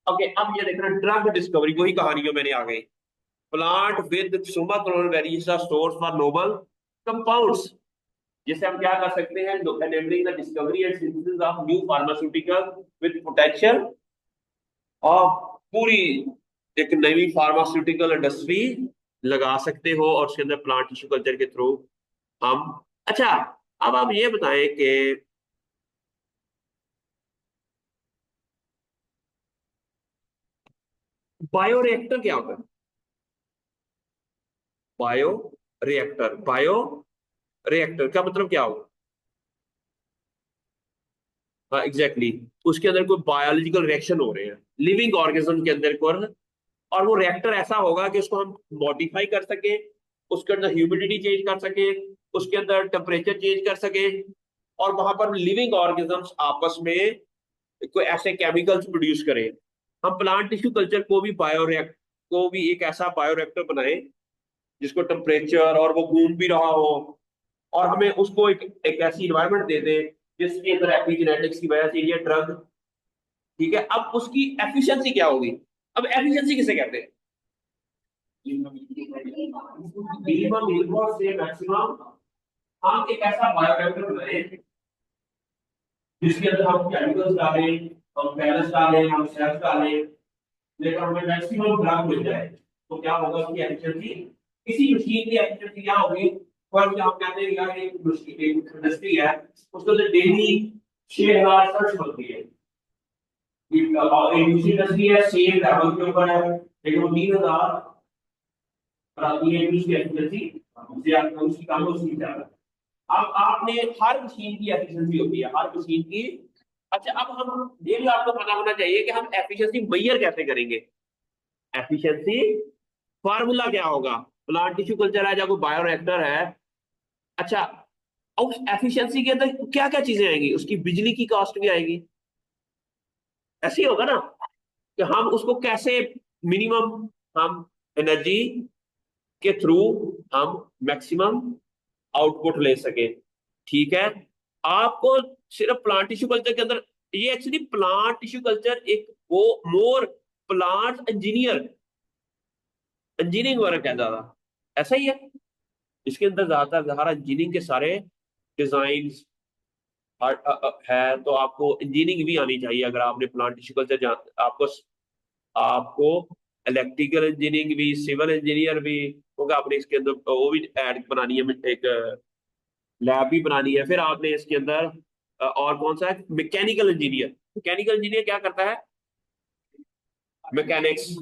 Okay, अब ये देखना, ड्रग डिस्कवरी, वही कहानी जो मैंने आ गई। Plant with somaclonal variation source for noble compounds, जिससे हम क्या कर सकते हैं, enabling the discovery and synthesis of new pharmaceutical with potential और पूरी एक नई फार्मास्यूटिकल इंडस्ट्री लगा सकते हो, और उसके अंदर प्लांट टिश्यू कल्चर के थ्रू हम। अच्छा, अब आप ये बताएं कि बायोरिएक्टर क्या होता है? बायो रिएक्टर, बायो रिएक्टर का मतलब क्या होगा? हाँ एग्जैक्टली exactly। उसके अंदर कोई बायोलॉजिकल रिएक्शन हो रहे हैं लिविंग ऑर्गेनिज्म के अंदर को, और वो रिएक्टर ऐसा होगा कि उसको हम मॉडिफाई कर सके, उसके अंदर ह्यूमिडिटी चेंज कर सके, उसके अंदर टेम्परेचर चेंज कर सके, और वहां पर लिविंग ऑर्गेनिजम्स आपस में कोई ऐसे केमिकल्स प्रोड्यूस करें। हम प्लांट टिश्यू कल्चर को भी बायोरिएक्ट को भी एक ऐसा बायोरिएक्टर बनाए जिसको टेम्परेचर और वो घूम भी रहा हो, और हमें उसको एक ऐसी इन्वायरमेंट दे दे जिसके अंदर एपिजेनेटिक्स की वजह से ये ड्रग, ठीक है। अब उसकी एफिशिएंसी क्या होगी? अब एफिशिएंसी किसे कहते हैं? मिनिमम इनपुट से मैक्सिमम। हम एक ऐसा बायोरिएक्टर बनाए जिसके अंदर हम केमिकल्स डालें, हम बैलेंस डालें, हम सेल्स डालें, लेकिन हमें मैक्सिमम ड्रग मिल जाए। तो क्या होगा उसकी एफिशिएंसी? किसी मशीन की एफिशिएंसी क्या होगी? फॉर एग्जांपल हम कहते हैं यार एक मशीन, एक इंडस्ट्री है, उसके अंदर डेली 6000 सर्च बनती है। एक दूसरी इंडस्ट्री है सेम लेवल के ऊपर है, लेकिन वो 3000 बनाती है, उसकी एफिशिएंसी उसकी कम, उसकी ज्यादा। अब आपने हर मशीन की एफिशिएंसी होती है, हर मशीन की। अच्छा, अब हम ये भी आपको पता होना चाहिए कि हम एफिशिएंसी मेजर कैसे करेंगे। एफिशिएंसी फार्मूला क्या होगा? प्लांट टिश्यू कल्चर है या कोई बायोरिएक्टर है। अच्छा, उस एफिशिएंसी के अंदर क्या क्या चीजें आएंगी? उसकी बिजली की कॉस्ट भी आएगी, ऐसे ही होगा ना, कि हम उसको कैसे मिनिमम हम एनर्जी के थ्रू हम मैक्सिमम आउटपुट ले सके, ठीक है। आपको सिर्फ प्लांट टिश्यू कल्चर के अंदर, ये एक्चुअली प्लांट टिश्यू कल्चर एक वो मोर प्लांट इंजीनियरिंग वर्क है ज्यादा, ऐसा ही है। इसके अंदर ज्यादातर सारा इंजीनियरिंग के सारे डिजाइन है। तो आपको इंजीनियरिंग भी आनी चाहिए अगर आपने प्लांट टिश्यू कल्चर जान, आपको आपको इलेक्ट्रिकल इंजीनियरिंग भी, सिविल इंजीनियर भी होगा। आपने इसके अंदर वो भी ऐड बनानी है, एक लैब भी बनानी है। फिर आपने इसके अंदर और कौन सा है, मैकेनिकल इंजीनियर। मैकेनिकल इंजीनियर क्या करता है? मैकेनिक्स।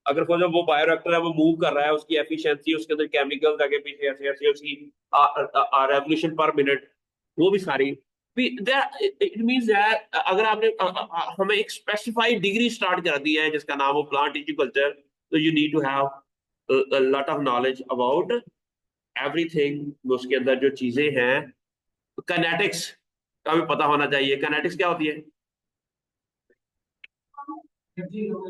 अगर फॉर वो बायोरिएक्टर है, वो मूव कर रहा है, उसकी एफिशिएंसी, उसके अंदर केमिकल्स आगे पीछे ऐसे ऐसे, उसकी रेवोल्यूशन पर मिनट, वो भी सारी। इट मींस दैट अगर आपने हमें एक स्पेसिफाइड डिग्री स्टार्ट कर दी है जिसका नाम हो प्लांट टिश्यू कल्चर, तो you need to have lot of knowledge about everything. उसके अंदर जो चीजें हैं, काइनेटिक्स का भी पता होना चाहिए। काइनेटिक्स क्या होती है?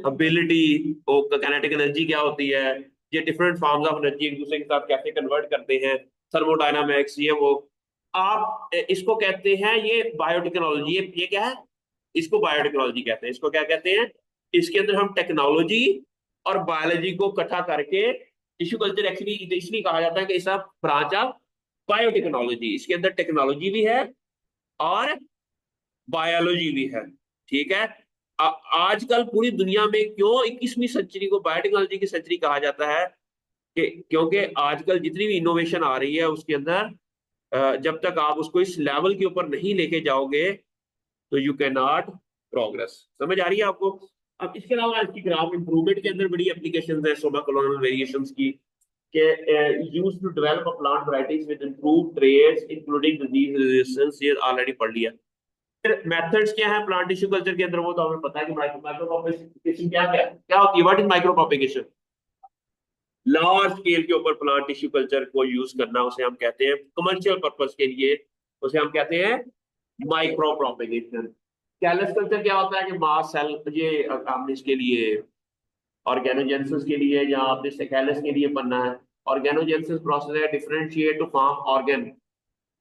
अबिलिटी। वो काइनेटिक एनर्जी क्या होती है? ये डिफरेंट फॉर्म्स ऑफ एनर्जी एक दूसरे के साथ कैसे कन्वर्ट करते हैं, थर्मोडायनामिक्स, ये वो। आप इसको कहते हैं ये बायोटेक्नोलॉजी। ये क्या है? इसको बायोटेक्नोलॉजी कहते हैं। इसको क्या कहते हैं? इसके अंदर हम टेक्नोलॉजी और बायोलॉजी को इकट्ठा करके टिश्यू कल्चर एक्चुअली इसलिए कहा जाता है कि इसका ब्रांच ऑफ बायोटेक्नोलॉजी। इसके अंदर टेक्नोलॉजी भी है और बायोलॉजी भी है, ठीक है। आजकल पूरी दुनिया में क्यों 21वीं सेंचुरी को बायोटेक्नोलॉजी की सेंचुरी कहा जाता है? कि क्योंकि आजकल जितनी भी इनोवेशन आ रही है उसके अंदर जब तक आप उसको इस लेवल के ऊपर नहीं लेके जाओगे तो यू कैन नॉट प्रोग्रेस। समझ आ रही है आपको? अब इसके अलावा इसकी ग्राफ इंप्रूवमेंट के अंदर बड़ी एप्लीकेशंस है सोमा कोलोनल वेरिएशंस की, के use to develop a plant varieties with improved traits including disease resistance, ये ऑलरेडी पढ़ लिया। फिर मेथड्स क्या है प्लांट टिश्यू कल्चर के अंदर, वो तो हमें पता है कि माइक्रो प्रोपेगेशन क्या क्या क्या होती है, what is micro propagation. Large scale के ऊपर प्लांट टिश्यू कल्चर को यूज करना, उसे हम कहते हैं कमर्शियल पर्पस के लिए, उसे हम कहते हैं माइक्रो प्रोपेगेशन। कैलस कल्चर क्या होता है कि मास सेल, ये हमने इसके लिए ऑर्गेनोजेनेसिस के लिए या आपने सेकेलस के लिए बनना है। ऑर्गेनोजेनेसिस प्रोसेस है डिफरेंशिएट टू फॉर्म ऑर्गेन।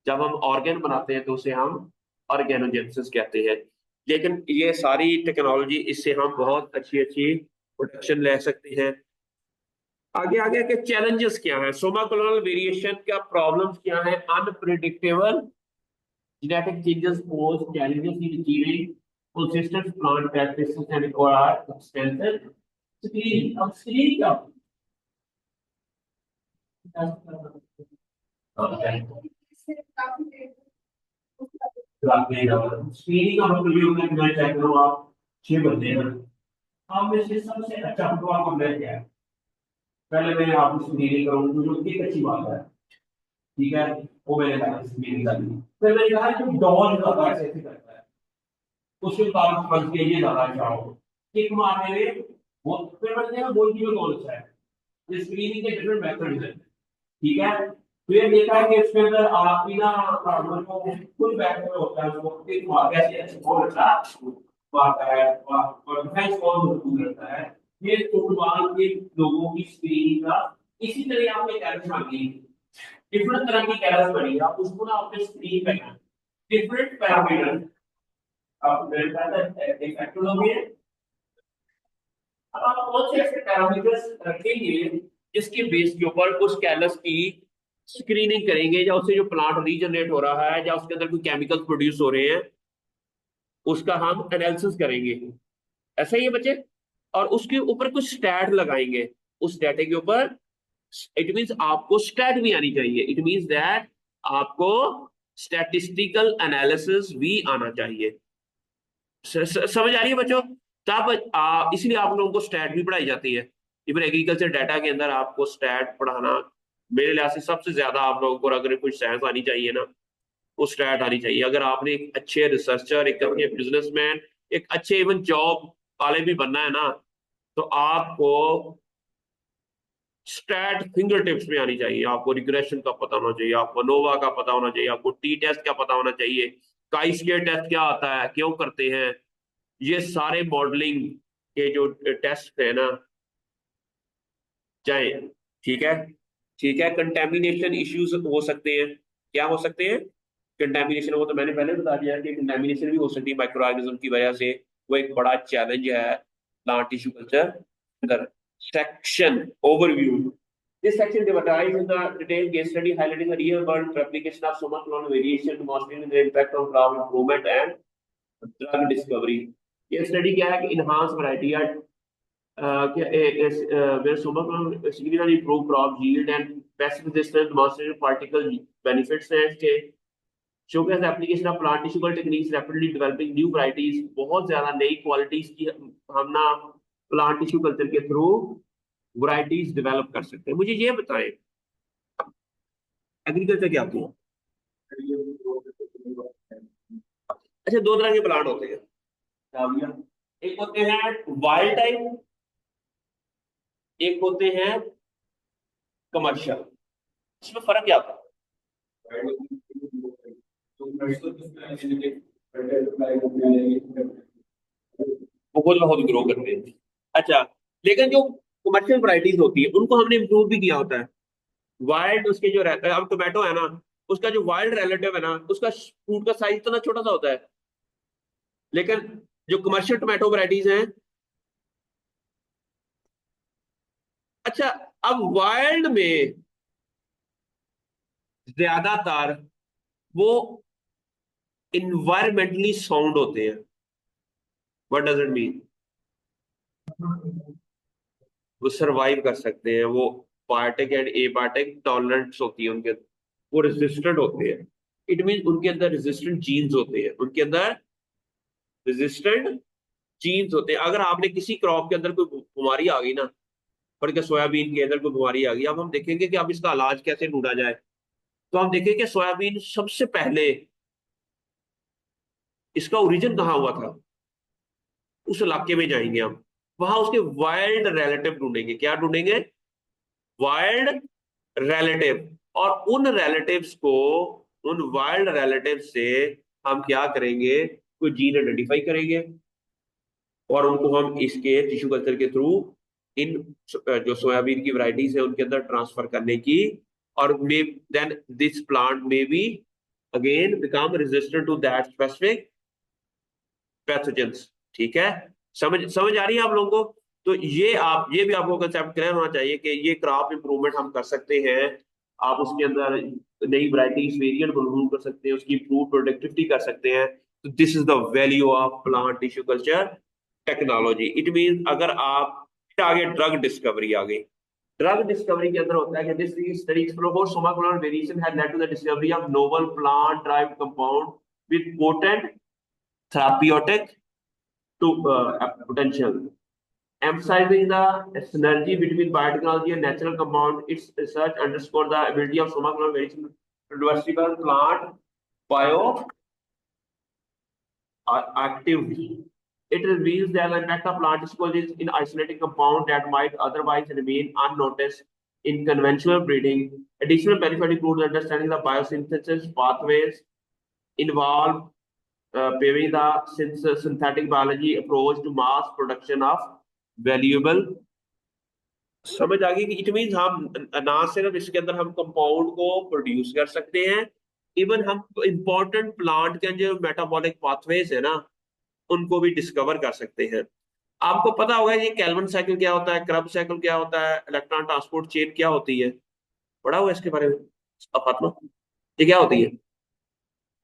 जब हम ऑर्गेन बनाते हैं तो उसे हम ऑर्गेनोजेनेसिस कहते हैं। लेकिन ये सारी टेक्नोलॉजी, इससे हम बहुत अच्छी अच्छी प्रोडक्शन ले सकते हैं। आगे आगे के चैलेंजेस क्या है, सोमा कोलोनल वेरिएशन का प्रॉब्लम्स क्या है, unpredictable genetic changes pose challenges in achieving consistent plant characteristics and require extensive screening. अब screening क्या होता है? स्क्रीनिंग का मतलब ये होता है कि मैं चेक करूँ आप 6 बंदे हैं, आप में से सबसे अच्छा फुटबॉल का प्लेयर क्या है, पहले मैं आपको स्क्रीनिंग करूँ जो कि एक अच्छी बात है, ठीक है, वो मैंने कहा स्क्रीनिंग कर ली। फिर मैंने कहा कि डॉन ज्यादा ऐसे करता है, उसके मुताबिक समझ के ये ज्यादा अच्छा हो, किक मारने में वो, फिर मैंने कहा गोल कीपर कौन अच्छा है। ये स्क्रीनिंग के डिफरेंट मेथड्स हैं, ठीक है। फिर देखा है कि इसके अंदर आप बिना फुल बैक में होता है, उसको किक मार कैसे अच्छे बहुत अच्छा मारता है और डिफेंस कौन मजबूत रहता है। ये फुटबॉल के लोगों की स्क्रीनिंग का इसी तरह आपने कैरेक्टर मांगी, डिफरेंट तरह की कैरेक्टर बनी, आप उसको ना अपने स्क्रीन पे डिफरेंट पैरामीटर आप मिलता है एक फैक्टर होंगे। अब आप कौन से ऐसे पैरामीटर्स रखेंगे जिसके बेस के ऊपर उस कैलस की स्क्रीनिंग करेंगे, या उससे जो प्लांट रीजनरेट हो रहा है या उसके अंदर कोई केमिकल्स प्रोड्यूस हो रहे हैं उसका हम एनालिसिस करेंगे, ऐसा ही है बच्चे। और उसके ऊपर कुछ स्टैट लगाएंगे, उस डाटा के ऊपर। इट मींस आपको स्टैट भी आनी चाहिए, इट मींस दैट आपको स्टैटिस्टिकल एनालिसिस भी आना चाहिए। समझ आ रही है बच्चों। तब इसलिए आप लोगों को स्टैट भी पढ़ाई जाती है। इवन एग्रीकल्चर डाटा के अंदर आपको स्टैट पढ़ाना मेरे लिहाज से सबसे ज्यादा, आप लोगों को अगर कुछ साइंस आनी चाहिए ना, वो स्टैट आनी चाहिए। अगर आपने एक अच्छे रिसर्चर, एक अच्छे बिजनेसमैन, एक अच्छे इवन जॉब वाले भी बनना है ना, तो आपको स्टैट फिंगर टिप्स में आनी चाहिए। आपको रिग्रेशन का पता होना चाहिए, आपको नोवा का पता होना चाहिए, आपको टी टेस्ट का पता होना चाहिए, काई स्क्वायर टेस्ट क्या आता है, क्यों करते हैं, ये सारे मॉडलिंग के जो टेस्ट है ना, चाहे, ठीक है, ठीक है। कंटेमिनेशन इश्यूज हो सकते हैं, क्या हो सकते हैं, कंटेमिनेशन, वो तो मैंने पहले बता दिया कि कंटेमिनेशन भी हो सकती है माइक्रो ऑर्गेनिज्म की वजह से। वो एक बड़ा चैलेंज है प्लांट टिश्यू कल्चर अंदर। Section overview, this section divides in the detailed case study highlighting the real world application of somatic clonal variation, demonstrating the impact on crop improvement and drug discovery। ये study क्या है कि enhance variety where Sumac significantly improve crop yield and pest resistance, demonstrated particle benefits हैं इसके। showcase the application of plant tissue techniques, rapidly developing new varieties, बहुत ज्यादा नई qualities की हम ना प्लांट टिश्यू कल्चर के थ्रू वैरायटीज डेवलप कर सकते हैं। मुझे ये बताएं एग्रीकल्चर क्या होती है। अच्छा, दो तरह के प्लांट होते हैं, एक होते हैं वाइल्ड टाइप, एक होते हैं कमर्शियल। इसमें फर्क क्या होता है। वो खुद ब खुद ग्रो करते हैं। अच्छा, लेकिन जो कमर्शियल वैरायटीज होती है उनको हमने इम्प्रूव भी किया होता है। वाइल्ड उसके जो रहता है, अब टोमेटो है ना, उसका जो वाइल्ड रिलेटिव है ना, उसका फ्रूट का साइज इतना छोटा सा होता है। लेकिन जो कमर्शियल टोमेटो वैरायटीज हैं, अच्छा, अब वाइल्ड में ज्यादातर वो इन्वायरमेंटली साउंड होते हैं। व्हाट डज इट मीन, वो सरवाइव कर सकते हैं, वो पार्टिक एंड एपार्टिक टॉलरेंस होती है उनके, वो रेजिस्टेंट होते हैं। इट मीन उनके अंदर रेजिस्टेंट जीन्स होते हैं, उनके अंदर रेजिस्टेंट जीन्स होते हैं। अगर आपने किसी क्रॉप के अंदर कोई बीमारी आ गई ना, पर के सोयाबीन के अंदर कोई बीमारी आ गई, अब हम देखेंगे कि अब इसका इलाज कैसे ढूंढा जाए। तो हम देखेंगे कि सोयाबीन सबसे पहले इसका ओरिजिन कहाँ हुआ था, उस इलाके में जाएंगे हम, वहां उसके वाइल्ड रिलेटिव ढूंढेंगे। क्या ढूंढेंगे? Wild relative. और उन रिलेटिव्स को, उन वाइल्ड रिलेटिव से हम क्या करेंगे, कोई जीन आइडेंटिफाई करेंगे, और उनको हम इसके टिश्यू कल्चर के थ्रू इन जो सोयाबीन की वैरायटीज है उनके अंदर ट्रांसफर करने की, और may then this plant may be again become resistant to that specific pathogens. ठीक है, समझ आ रही है आप लोगों को? तो ये भी आपको कंसेप्ट क्लियर होना चाहिए कि ये क्रॉप इंप्रूवमेंट हम कर सकते हैं। आप उसके अंदर नई वैरायटीज वेरिएंट को इंप्रूव कर सकते हैं, उसकी इंप्रूव प्रोडक्टिविटी कर सकते हैं। तो this is the value of plant tissue culture technology. It mean अगर आप, फिर आगे ड्रग डिस्कवरी आ गई। ड्रग डिस्कवरी के अंदर होता है कि this study explore somaglobulin variation has led to the discovery of novel plant derived compound with potent therapeutic to potential, emphasizing the synergy between biotechnology and natural compound. Its research underscored the ability of Somaconol variation to diversify plant bioactive. It reveals that the impact of plant discourses in isolating compound that might otherwise remain unnoticed in conventional breeding. Additional benefit include understanding the biosynthesis pathways involved, paving the synthetic biology approach to mass production of valuable। समझ आ गई कि it mean हम ना सिर्फ इसके अंदर हम कंपाउंड को प्रोड्यूस कर सकते हैं, इवन हम इंपॉर्टेंट प्लांट के जो मेटाबॉलिक पाथवेज है ना उनको भी डिस्कवर कर सकते हैं। आपको पता होगा ये कैल्विन साइकिल क्या होता है, क्रब साइकिल क्या होता है, इलेक्ट्रॉन ट्रांसपोर्ट चेन क्या होती है, पढ़ा हुआ इसके बारे में फातिमा? ये क्या होती है?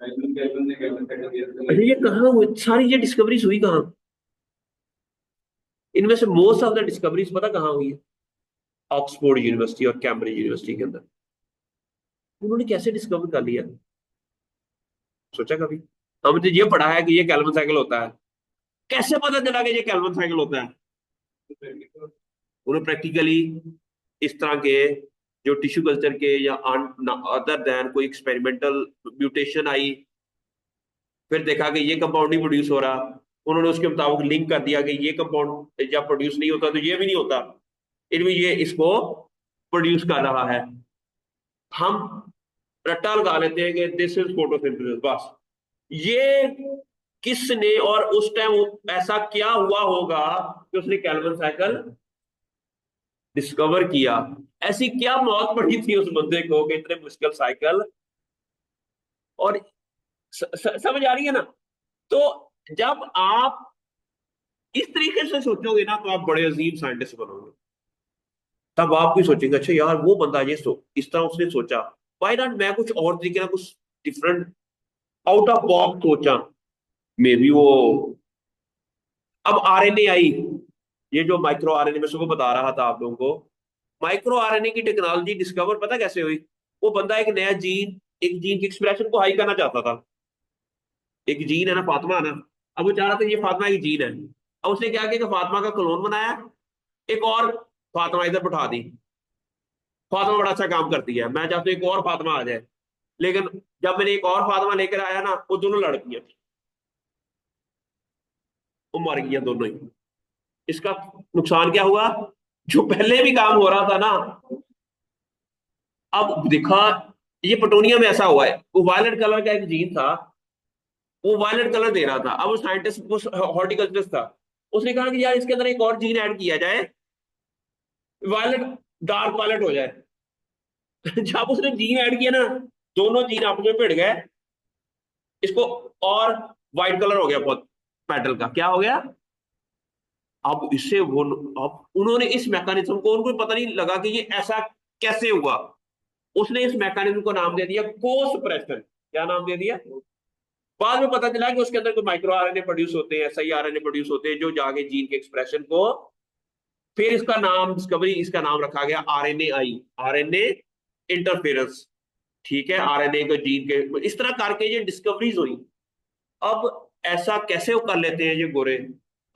अच्छा, ये कहाँ हुई सारी ये डिस्कवरीज हुई कहाँ? इनमें से मोस्ट ऑफ द डिस्कवरीज पता कहाँ हुई है? ऑक्सफोर्ड यूनिवर्सिटी और कैम्ब्रिज यूनिवर्सिटी के अंदर। उन्होंने कैसे डिस्कवर कर लिया, सोचा कभी? हमने ये पढ़ा है कि ये कैल्विन साइकिल होता है, कैसे पता चला कि ये कैल्विन साइकिल होता है? उन्हें प्रैक्टिकली इस तरह के जो टिश्यू कल्चर के या अदर देन कोई एक्सपेरिमेंटल म्यूटेशन आई, फिर देखा कि ये कंपाउंड नहीं प्रोड्यूस हो रहा, उन्होंने उसके मुताबिक लिंक कर दिया कि ये कंपाउंड जब प्रोड्यूस नहीं होता तो ये भी नहीं होता, इनमें ये इसको प्रोड्यूस कर रहा है। हम रट्टा लगा लेते हैं कि दिस इज फोटोसिंथेसिस बस। ये किसने और उस टाइम ऐसा क्या हुआ होगा कि उसने कैल्विन साइकिल डिस्कवर किया? ऐसी क्या मौत पड़ी थी उस बंदे को कि इतने मुश्किल साइकिल। और समझ आ रही है ना? तो जब आप इस तरीके से सोचोगे ना तो आप बड़े अजीम साइंटिस्ट बनोगे। तब आप भी सोचेंगे अच्छा यार वो बंदा ये इस तरह उसने सोचा, वाई नॉट मैं कुछ और तरीके ना कुछ डिफरेंट आउट ऑफ बॉक्स सोचा, मे बी वो। अब आरएनए आई, ये जो माइक्रो आरएनए में सुबह बता रहा था आप लोगों को, माइक्रो आरएनए की टेक्नोलॉजी डिस्कवर पता कैसे हुई? वो बंदा एक नया जीन, एक जीन की एक्सप्रेशन को हाई करना चाहता था। एक जीन है ना फातिमा ना, अब वो चाह रहा था ये फातिमा एक जीन है। अब उसने क्या किया कि फातिमा का क्लोन बनाया, एक और फातिमा इधर बैठा दी। फातिमा बड़ा अच्छा काम करती है, मैं चाहता हूँ एक और फातिमा आ जाए। लेकिन जब मैंने एक और फातिमा लेकर आया ना, वो दोनों लड़कियां थी, वो मर गई दोनों ही। इसका नुकसान क्या हुआ? जो पहले भी काम हो रहा था ना, अब दिखा ये प्लूटोनियम में ऐसा हुआ है, वो वायलेट कलर का एक जीन था, वो वायलेट कलर दे रहा था। अब वो साइंटिस्ट को हॉर्टिकल्चरिस्ट था, उसने कहा कि यार इसके अंदर एक और जीन ऐड किया जाए, वायलेट डार्क वायलेट हो जाए। जब उसने जीन ऐड किया ना, दोनों जीन आपस में भिड़ गए, इसको और व्हाइट कलर हो गया बहुत मेटल का। क्या हो गया? अब इससे वो, अब उन्होंने इस मैकेनिज्म को, उनको पता नहीं लगा कि ये ऐसा कैसे हुआ। उसने इस मैकेनिज्म को नाम दे दिया को सप्रेशन। क्या नाम दे दिया? बाद में पता चला कि उसके अंदर कोई माइक्रो आरएनए प्रोड्यूस होते हैं, सही आरएनए प्रोड्यूस होते हैं जो जाके जीन के एक्सप्रेशन को, फिर इसका नाम डिस्कवरी, इसका नाम रखा गया आरएनए आई, आरएनए इंटरफेरेंस। ठीक है, आरएनए को जीन के इस तरह करके ये डिस्कवरीज हुई। अब ऐसा कैसे वो कर लेते हैं ये गोरे?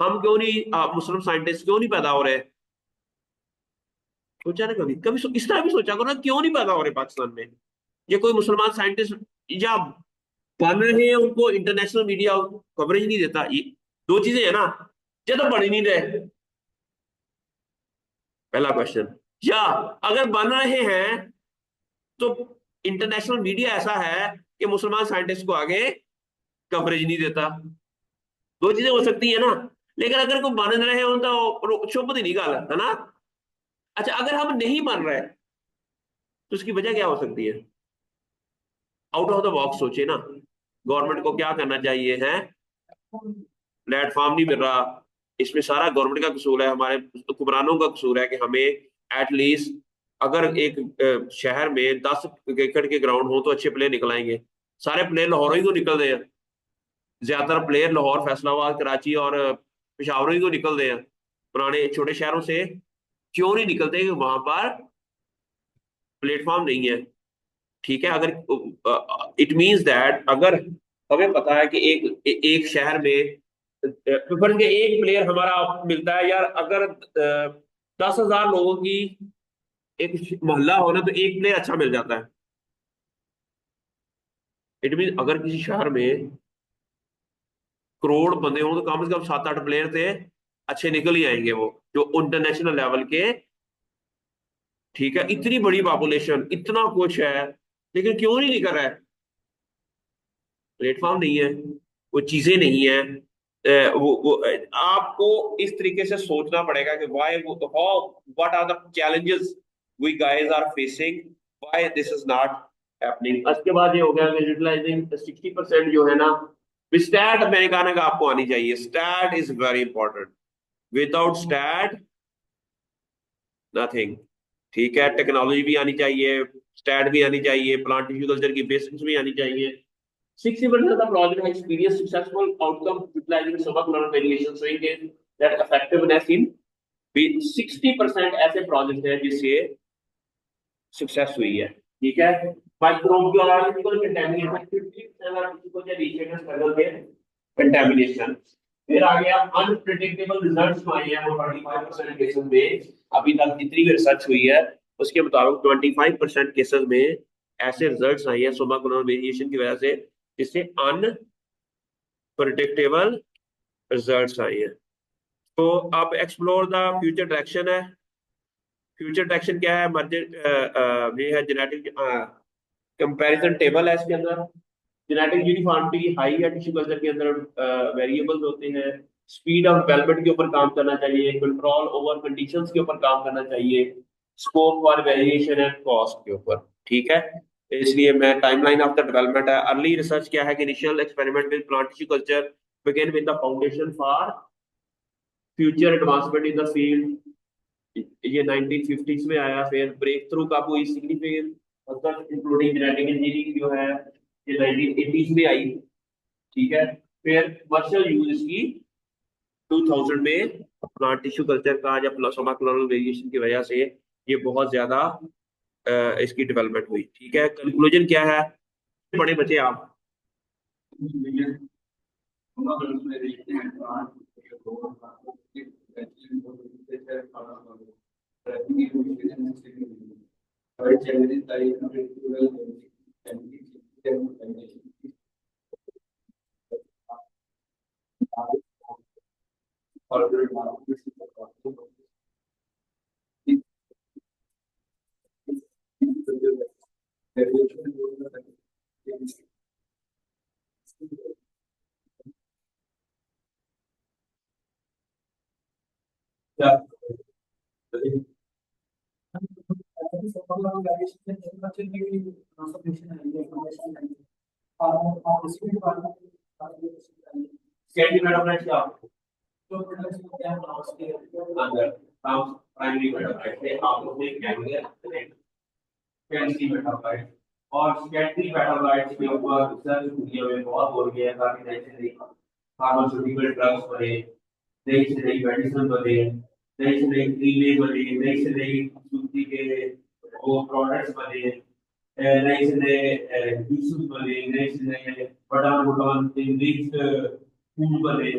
हम क्यों नहीं, मुस्लिम साइंटिस्ट क्यों नहीं पैदा हो रहे? सोचा ना कभी कभी इस तरह भी सोचा करो ना, क्यों नहीं पैदा हो रहे पाकिस्तान में ये कोई मुसलमान साइंटिस्ट? या बन रहे हैं उनको इंटरनेशनल मीडिया कवरेज नहीं देता, ये दो चीजें है ना। या तो बन ही नहीं रहे, पहला क्वेश्चन, या अगर बन रहे हैं तो इंटरनेशनल मीडिया ऐसा है कि मुसलमान साइंटिस्ट को आगे कवरेज नहीं देता। दो चीजें हो सकती है ना। लेकिन अगर कोई बन रहे हो तो शुभ नहीं गल है ना। अच्छा, अगर हम नहीं बन रहे तो उसकी वजह क्या हो सकती है? आउट ऑफ द बॉक्स सोचे ना। गवर्नमेंट को क्या करना चाहिए है? प्लेटफॉर्म नहीं मिल रहा, इसमें सारा गवर्नमेंट का कसूर है, हमारे हुक्मरानों का कसूर है कि हमें एटलीस्ट अगर एक शहर में 10 एकड़ के ग्राउंड हो तो अच्छे प्लेयर निकल आएंगे। सारे प्लेयर लाहौर ही तो निकल रहे हैं, ज्यादातर प्लेयर लाहौर, फैसलाबाद, कराची और पेशावर ही तो निकल रहे हैं, पुराने छोटे शहरों से क्यों नहीं निकलते? कि वहां पर प्लेटफॉर्म नहीं है। ठीक है, अगर इट मींस दैट अगर हमें पता है कि एक शहर में फर्ज के एक प्लेयर हमारा मिलता है यार, अगर 10,000 लोगों की एक मोहल्ला हो ना तो एक प्लेयर अच्छा मिल जाता है। इट मीन अगर किसी शहर में करोड़ बंदे हों तो कम से कम 7-8 प्लेयर थे अच्छे निकल ही आएंगे, वो जो इंटरनेशनल लेवल के। ठीक है, इतनी बड़ी पॉपुलेशन, इतना कुछ है, लेकिन क्यों नहीं निकल रहा है? प्लेटफॉर्म नहीं है, वो चीजें नहीं है। आपको इस तरीके से सोचना पड़ेगा कि why, how, what are the challenges we guys are facing, why this is not happening. उसके बाद ये हो गया कि यूटिलाइजिंग 60% जो है ना, स्टैट मैंने कहा ना कि आपको आनी चाहिए, stat is very important. Without stat nothing. ठीक है, टेक्नोलॉजी भी आनी चाहिए, स्टैट भी आनी चाहिए, प्लांट टिश्यू कल्चर की बेसिक्स भी आनी चाहिए। 60% of the project has experienced successful outcome utilizing subclonal variation, showing that effectiveness in भी 60% ऐसे प्रोजेक्ट हैं जिससे सक्सेस हुई है। ठीक है, माइक्रोबियोलॉजिकल कंटेमिनेशन 50% कंटेमिनेशन। फिर आ गया अनप्रिडिक्टेबल रिजल्ट्स जो आए हैं वो 35% केसेस में, अभी तक जितनी भी रिसर्च हुई है उसके मुताबिक 25% केसेस में ऐसे रिजल्ट्स आए हैं सोमाक्लोनल वेरिएशन की वजह से, जिससे अनप्रिडिक्टेबल रिजल्ट्स आए हैं। तो अब एक्सप्लोर द फ्यूचर डायरेक्शन है। फ्यूचर डायरेक्शन क्या है? मर्जर ये है जेनेटिक कंपैरिजन टेबल है इसके अंदर। जेनेटिक यूनिफॉर्मिटी हाई है टिश्यू कल्चर के अंदर, वेरिएबल्स होते हैं। स्पीड ऑफ डेवलपमेंट के ऊपर काम करना चाहिए, कंट्रोल ओवर कंडीशंस के ऊपर काम करना चाहिए, scope for variation and cost के ऊपर। ठीक है, इसलिए मैं टाइमलाइन ऑफ द डेवलपमेंट है। अर्ली रिसर्च क्या है कि initial experiment with plant tissue culture begin with the foundation for future advancement in the field. ये 1950s में आया। फिर ब्रेक थ्रू का कोई सिग्निफिकेंट मतलब इंक्लूडिंग जेनेटिक इंजीनियरिंग जो है ये 1980s में आई। ठीक है, फिर कमर्शियल यूज इसकी 2000 में प्लांट टिश्यू कल्चर का, जब प्लास्मा क्लोनल वेरिएशन की वजह से ये बहुत ज्यादा इसकी डेवलपमेंट हुई। ठीक है, कंक्लूजन क्या है? बड़े बचे आप। प्राइमरी मेटाबॉलाइट है, आप लोग ने क्या किया? सेकेंडरी मेटाबॉलाइट। और सेकेंडरी मेटाबॉलाइट्स के ऊपर रिसर्च दुनिया में बहुत हो रही है, काफी नई से नई फार्मास्यूटिकल ड्रग्स बने, नई से नई मेडिसिन बने, नई से नई क्रीमें बने, नई से नई सूती के वो प्रोडक्ट्स बने, नए से नए जूसेस बने, नए से नए बटान बुटान इंग्लिश फूड बने।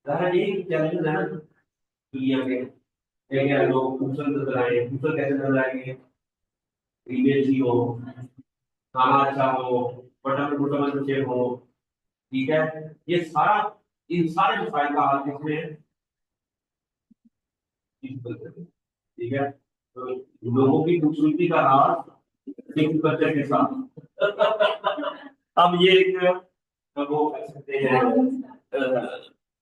सारा ये चैलेंज है ना दुनिया के। क्या क्या लोग खूबसूरत नजर आए, खूबसूरत कैसे नजर आएंगे? इमेज ही हो, खाना अच्छा हो, बटन में बटन में शेप हो, ठीक है। ये सारा, इन सारे मसाइल का हल किसमें है? टिश्यू कल्चर में, ठीक है। तो लोगों की खूबसूरती का राज टिश्यू कल्चर के साथ। अब ये एक वो कह सकते हैं,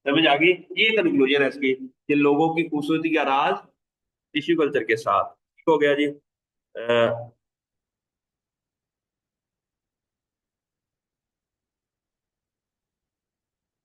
समझ आ गई। ये कंक्लूजन है इसकी कि लोगों की खूबसूरती का राज टिश्यू कल्चर के साथ। ठीक हो गया जी।